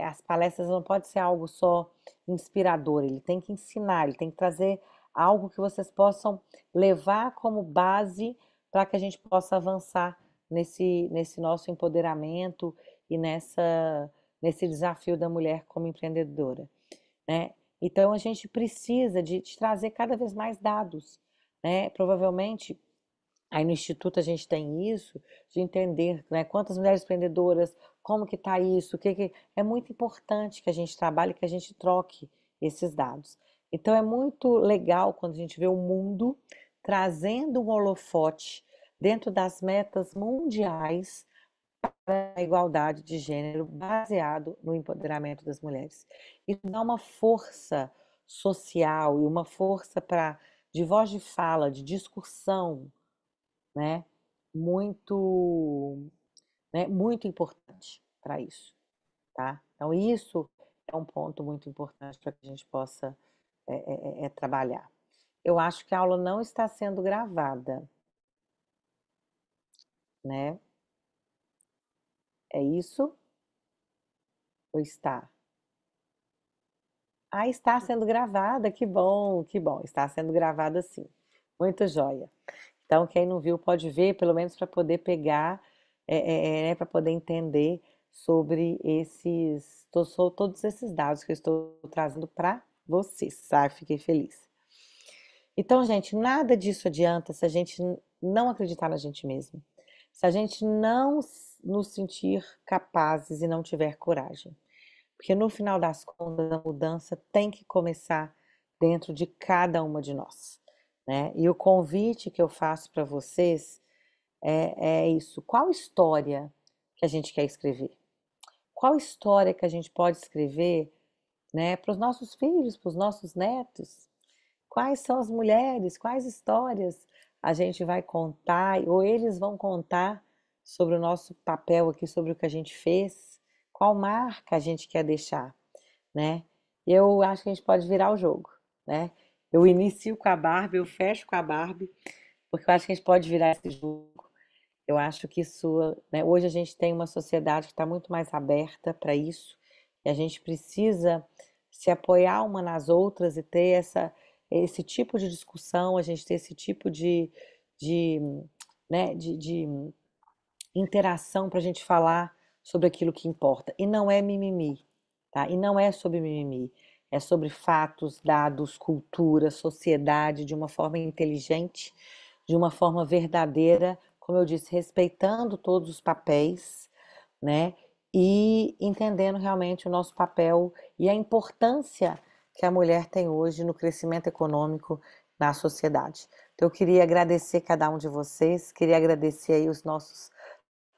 as palestras não pode ser algo só inspirador, ele tem que ensinar, ele tem que trazer algo que vocês possam levar como base para que a gente possa avançar nesse nosso empoderamento e nesse desafio da mulher como empreendedora, né? Então a gente precisa de trazer cada vez mais dados, né? Provavelmente aí no Instituto a gente tem isso, de entender, né, quantas mulheres empreendedoras, como que está isso, é muito importante que a gente trabalhe, que a gente troque esses dados. Então é muito legal quando a gente vê o mundo trazendo um holofote dentro das metas mundiais para a igualdade de gênero baseado no empoderamento das mulheres. Isso dá uma força social e uma força de voz de fala, de discussão, né? Muito, muito importante para isso, tá? Então isso é um ponto muito importante para que a gente possa trabalhar. Eu acho que a aula não está sendo gravada, né? É isso? Ou está? Ah, está sendo gravada, que bom, está sendo gravada sim. Muito joia. Então, quem não viu pode ver, pelo menos para poder pegar, né, para poder entender sobre todos esses dados que eu estou trazendo para vocês, sabe? Fiquei feliz. Então, gente, nada disso adianta se a gente não acreditar na gente mesmo, se a gente não nos sentir capazes e não tiver coragem. Porque no final das contas, a mudança tem que começar dentro de cada uma de nós, né? E o convite que eu faço para vocês é isso. Qual história que a gente quer escrever? Qual história que a gente pode escrever, né, para os nossos filhos, para os nossos netos? Quais são as mulheres, quais histórias a gente vai contar, ou eles vão contar sobre o nosso papel aqui, sobre o que a gente fez? Qual marca a gente quer deixar, né? Eu acho que a gente pode virar o jogo, né? Eu inicio com a Barbie, eu fecho com a Barbie, porque eu acho que a gente pode virar esse jogo. Eu acho que isso, né, hoje a gente tem uma sociedade que está muito mais aberta para isso, e a gente precisa se apoiar uma nas outras e ter esse tipo de discussão, a gente ter esse tipo de, né, de interação para a gente falar sobre aquilo que importa. E não é mimimi, tá? E não é sobre mimimi. É sobre fatos, dados, cultura, sociedade, de uma forma inteligente, de uma forma verdadeira, como eu disse, respeitando todos os papéis, né? E entendendo realmente o nosso papel e a importância que a mulher tem hoje no crescimento econômico na sociedade. Então, eu queria agradecer cada um de vocês, queria agradecer aí os nossos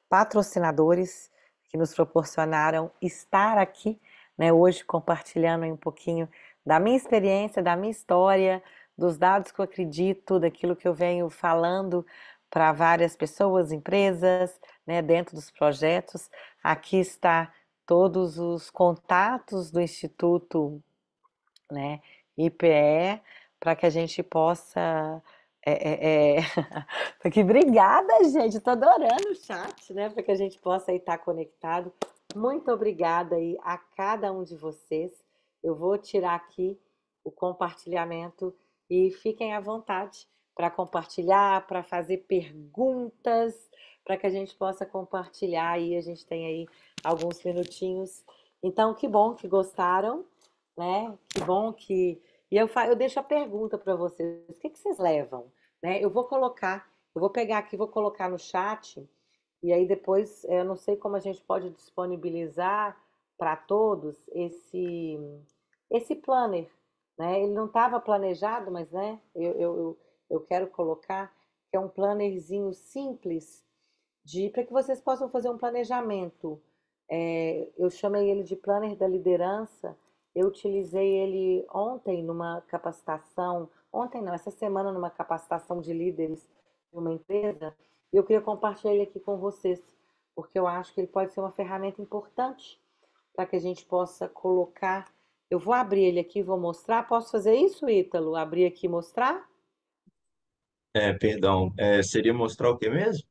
patrocinadores que nos proporcionaram estar aqui, né, hoje compartilhando aí um pouquinho da minha experiência, da minha história, dos dados que eu acredito, daquilo que eu venho falando para várias pessoas, empresas, né, dentro dos projetos. Aqui está todos os contatos do Instituto, né, IPE, para que a gente possa Porque obrigada, gente. Estou adorando o chat, né? Para que a gente possa estar conectado. Muito obrigada aí a cada um de vocês. Eu vou tirar aqui o compartilhamento e fiquem à vontade para compartilhar, para fazer perguntas, para que a gente possa compartilhar aí. A gente tem aí alguns minutinhos. Então, que bom que gostaram, né? Que bom que E eu deixo a pergunta para vocês: o que que vocês levam? Né? Eu vou pegar aqui, vou colocar no chat, e aí depois eu não sei como a gente pode disponibilizar para todos esse planner, né? Ele não estava planejado, mas né, eu quero colocar que é um plannerzinho simples de para que vocês possam fazer um planejamento. Eu chamei ele de planner da liderança. Eu utilizei ele ontem numa capacitação, ontem não, essa semana numa capacitação de líderes de uma empresa. E eu queria compartilhar ele aqui com vocês, porque eu acho que ele pode ser uma ferramenta importante para que a gente possa colocar. Eu vou abrir ele aqui, vou mostrar. Posso fazer isso, Ítalo? Abrir aqui e mostrar? Perdão, seria mostrar o que mesmo?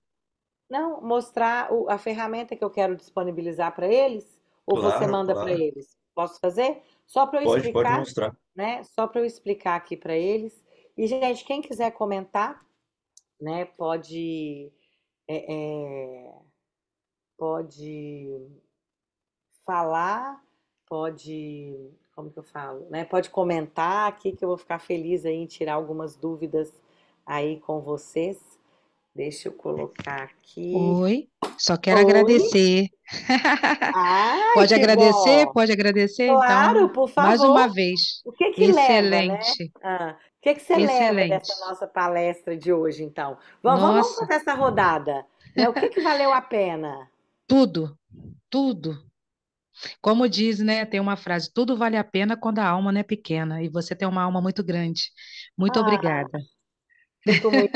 Não, mostrar a ferramenta que eu quero disponibilizar para eles, ou você Claro, manda para claro. eles? Posso fazer? Só para eu Pode explicar, mostrar. né? Só para eu explicar aqui para eles. E, gente, quem quiser comentar, né, é, é, pode falar, pode, como que eu falo, né? Pode comentar aqui que eu vou ficar feliz aí em tirar algumas dúvidas aí com vocês. Deixa eu colocar aqui. Oi, só quero Oi. agradecer. Ai, que bom! Pode agradecer, então, Claro, por mais favor. uma vez. O que que leva, né? Excelente, O que que você leva dessa excelente. nossa palestra de hoje, então? Vamos Nossa, fazer essa rodada, né? O que que valeu a pena? tudo, tudo. Como diz, né? Tem uma frase: tudo vale a pena quando a alma não é pequena. E você tem uma alma muito grande. Muito Ah, obrigada. fico muito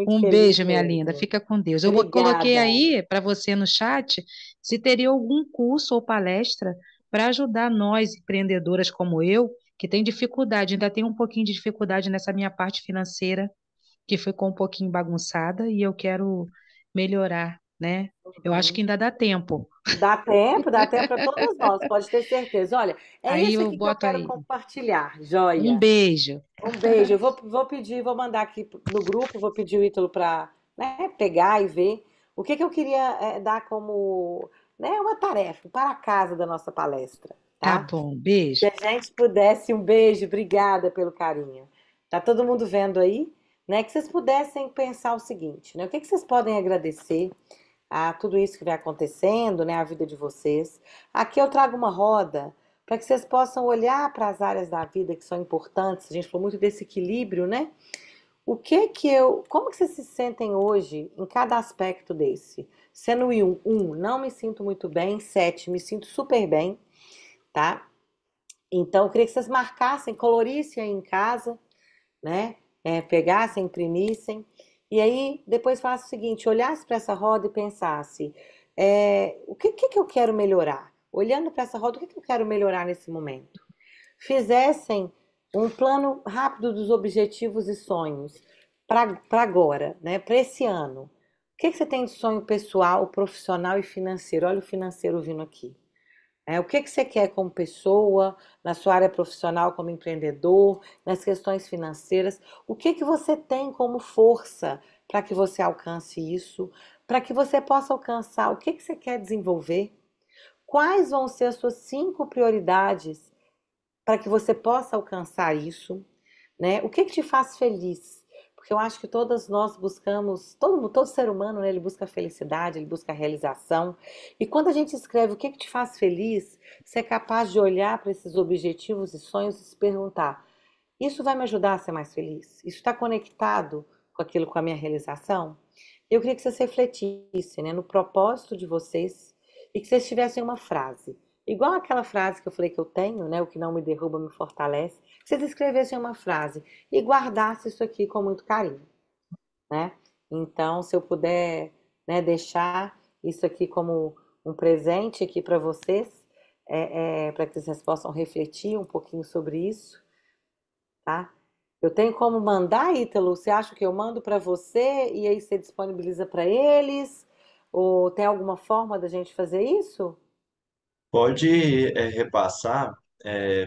Um feliz beijo, minha linda. mesmo. Fica com Deus. Coloquei Obrigada. aí para você no chat se teria algum curso ou palestra para ajudar nós, empreendedoras como eu, que tem dificuldade, ainda tem um pouquinho de dificuldade nessa minha parte financeira, que ficou um pouquinho bagunçada e eu quero melhorar, né? Eu acho que Uhum. ainda dá tempo. Dá tempo para todas nós, pode ter certeza. Olha, é Aí isso eu aqui que eu boto quero aí. compartilhar, Um joia. beijo. Um beijo. Vou pedir, vou mandar aqui no grupo, vou pedir o Ítalo para, né, pegar e ver. O que que eu queria dar como, né, uma tarefa para casa da nossa palestra, Tá tá? bom, Se beijo. a gente pudesse, um beijo, obrigada pelo carinho. Tá todo mundo vendo aí, né? Que vocês pudessem pensar o seguinte, né? O que que vocês podem agradecer a tudo isso que vem acontecendo, né? A vida de vocês. Aqui eu trago uma roda para que vocês possam olhar para as áreas da vida que são importantes. A gente falou muito desse equilíbrio, né? Como que vocês se sentem hoje em cada aspecto desse? Sendo não me sinto muito bem, 7, me sinto super bem, tá? Então, eu queria que vocês marcassem, colorissem aí em casa, né? Pegassem, imprimissem. E aí, depois faça o seguinte: olhasse para essa roda e pensasse: o que eu quero melhorar? Olhando para essa roda, o que que eu quero melhorar nesse momento? Fizessem um plano rápido dos objetivos e sonhos para agora, né? Para esse ano. O que que você tem de sonho pessoal, profissional e financeiro? Olha o financeiro vindo aqui. O que que você quer como pessoa, na sua área profissional como empreendedor, nas questões financeiras? O que que você tem como força para que você alcance isso? Para que você possa alcançar o que que você quer desenvolver? Quais vão ser as suas 5 prioridades para que você possa alcançar isso, né? O que que te faz feliz? Porque eu acho que todas nós buscamos, todo ser humano, né, ele busca felicidade, ele busca realização. E quando a gente escreve o que que te faz feliz, você é capaz de olhar para esses objetivos e sonhos e se perguntar: isso vai me ajudar a ser mais feliz? Isso está conectado com aquilo, com a minha realização? Eu queria que vocês refletissem, né, no propósito de vocês e que vocês tivessem uma frase. Igual aquela frase que eu falei que eu tenho, né? O que não me derruba me fortalece. Que vocês escrevessem uma frase e guardassem isso aqui com muito carinho, né? Então, se eu puder, né, deixar isso aqui como um presente aqui para vocês, para que vocês possam refletir um pouquinho sobre isso, tá? Eu tenho como mandar, Ítalo? Você acha que eu mando para você e aí você disponibiliza para eles? Ou tem alguma forma da gente fazer isso? Pode repassar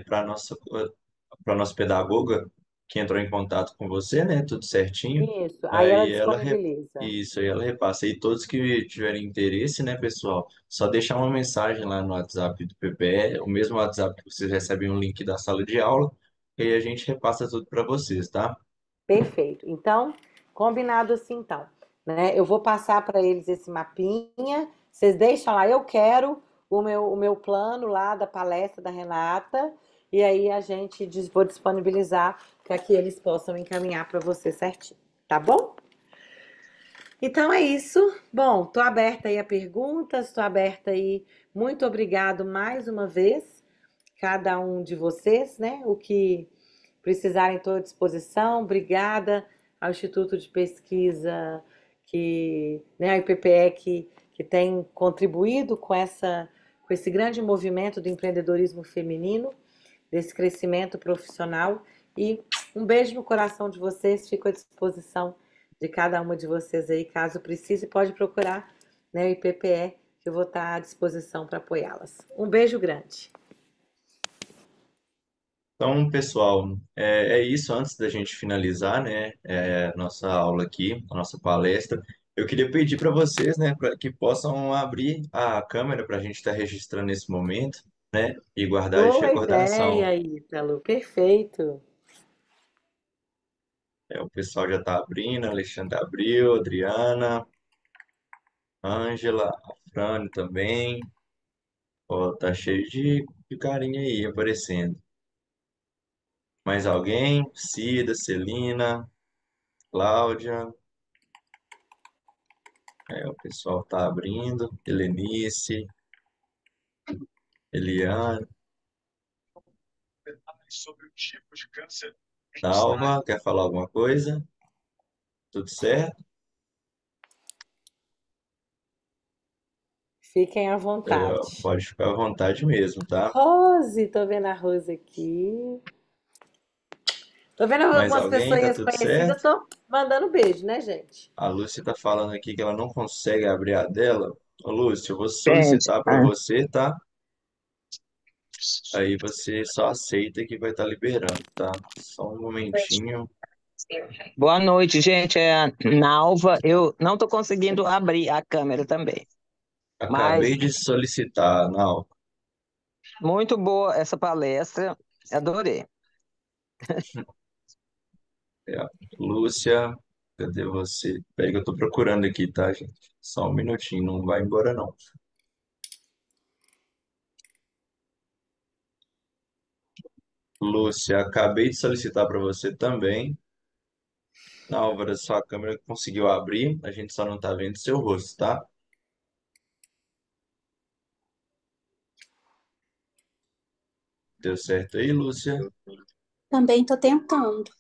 para nossa pedagoga que entrou em contato com você, né? Tudo certinho. Isso, aí ela Aí disponibiliza. isso aí ela repassa. E todos que tiverem interesse, né, pessoal, só deixar uma mensagem lá no WhatsApp do PPE, o mesmo WhatsApp que vocês recebem um link da sala de aula. e aí a gente repassa tudo para vocês, tá? Perfeito. Então, combinado assim, então, né? Eu vou passar para eles esse mapinha. Vocês deixam lá, eu quero o meu plano lá da palestra da Renata, e aí a gente vou disponibilizar para que eles possam encaminhar para você certinho, tá bom? Então é isso. Bom, tô aberta aí a perguntas, tô aberta aí. Muito obrigado mais uma vez, cada um de vocês, né? O que precisarem, estou à disposição. Obrigada ao Instituto de Pesquisa, né, ao IPPE, que tem contribuído com esse grande movimento do empreendedorismo feminino, desse crescimento profissional. E um beijo no coração de vocês, fico à disposição de cada uma de vocês aí, caso precise, pode procurar, né, o IPPE, que eu vou estar à disposição para apoiá-las. Um beijo grande. Então, pessoal, é isso. Antes da gente finalizar, né, nossa aula aqui, a nossa palestra, eu queria pedir para vocês, né, para que possam abrir a câmera para a gente estar registrando esse momento, né, e guardar de Boa recordação. ideia, Ítalo. Perfeito. O pessoal já está abrindo, Alexandre abriu, Adriana, Ângela, a Frane também. Ó, tá cheio de carinha aí aparecendo. Mais alguém? Cida, Celina, Cláudia. O pessoal tá abrindo. Helenice, Eliane, Dalva, quer falar alguma coisa? Tudo certo? Fiquem à Ó, vontade. pode ficar à vontade mesmo, tá? Rose, tô vendo a Rose aqui. Tô vendo Mais algumas alguém? Tá pessoas tudo conhecidas, certo? tô mandando beijo, né, gente? A Lúcia tá falando aqui que ela não consegue abrir a dela. Ô, Lúcia, eu vou Gente, solicitar para você, tá? Aí você só aceita que vai estar liberando, tá? Só um momentinho. boa noite, gente. É a Nalva. Eu não estou conseguindo abrir a câmera também, mas Acabei de solicitar, não. muito boa essa palestra. Adorei. É, Lúcia, cadê você? Peraí que eu tô procurando aqui, tá, gente? Só um minutinho, não vai embora, não. Lúcia, acabei de solicitar para você também. Na Álvaro, sua câmera conseguiu abrir, a gente só não tá vendo seu rosto, tá? Deu certo aí, Lúcia? Também tô tentando.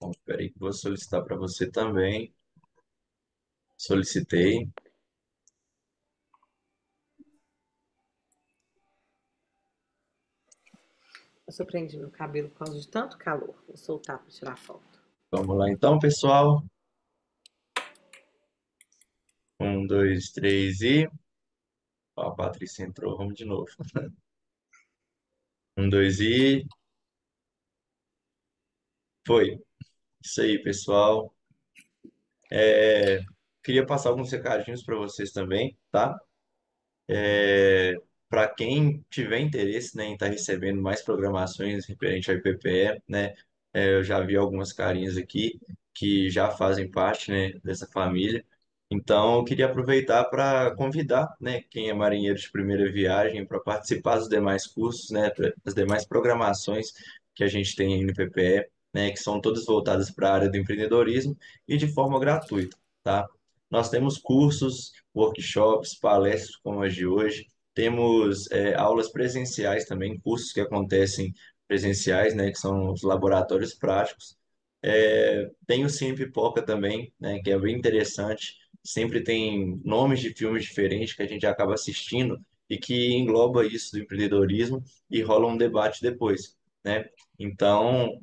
Bom, peraí que eu vou solicitar para você também. Solicitei. Eu surpreendi meu cabelo por causa de tanto calor. Vou soltar para tirar foto. Vamos lá então, pessoal. Um, dois, três e... Ó, a Patrícia entrou, vamos de novo. Um, dois e... Foi. Isso aí, pessoal. Queria passar alguns recadinhos para vocês também, tá? Para quem tiver interesse, né, em estar recebendo mais programações referente ao IPPE, né, eu já vi algumas carinhas aqui que já fazem parte, né, dessa família. Então, eu queria aproveitar para convidar, né, quem é marinheiro de primeira viagem para participar dos demais cursos, né, das demais programações que a gente tem aí no IPPE, né, que são todas voltadas para a área do empreendedorismo e de forma gratuita, tá? Nós temos cursos, workshops, palestras como as de hoje. Temos aulas presenciais também, cursos que acontecem presenciais, né, que são os laboratórios práticos. Tem o Cine Pipoca também, né, que é bem interessante. Sempre tem nomes de filmes diferentes que a gente acaba assistindo e que engloba isso do empreendedorismo e rola um debate depois, né? Então,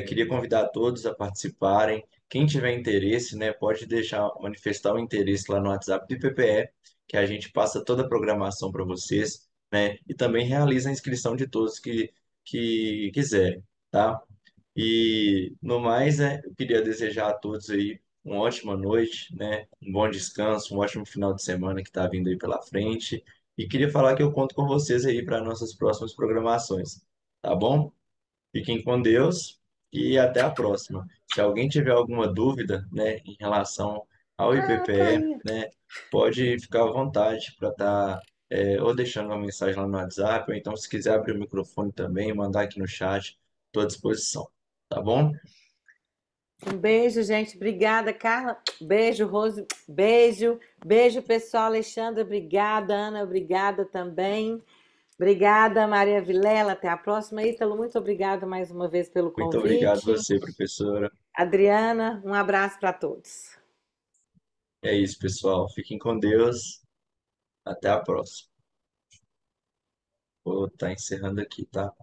queria convidar todos a participarem. Quem tiver interesse, né, pode deixar manifestar o interesse lá no WhatsApp do IPPE, que a gente passa toda a programação para vocês, né, e também realiza a inscrição de todos que quiserem, tá? E no mais, né, eu queria desejar a todos aí uma ótima noite, né, um bom descanso, um ótimo final de semana que está vindo aí pela frente. E queria falar que eu conto com vocês aí para nossas próximas programações, tá bom? Fiquem com Deus e até a próxima. Se alguém tiver alguma dúvida, né, em relação ao Ah, tá IPPE, aí. né, pode ficar à vontade para estar ou deixando uma mensagem lá no WhatsApp, ou então se quiser abrir o microfone também, mandar aqui no chat, estou à disposição. Tá bom? Um beijo, gente. Obrigada, Carla. Beijo, Rose. Beijo. Beijo, pessoal. Alexandra, obrigada. Ana, obrigada também. Obrigada, Maria Vilela. Até a próxima. Ítalo, muito obrigada mais uma vez pelo Muito obrigado convite. você, professora. Adriana, um abraço para todos. É isso, pessoal. Fiquem com Deus. Até a próxima. Vou estar encerrando aqui, tá?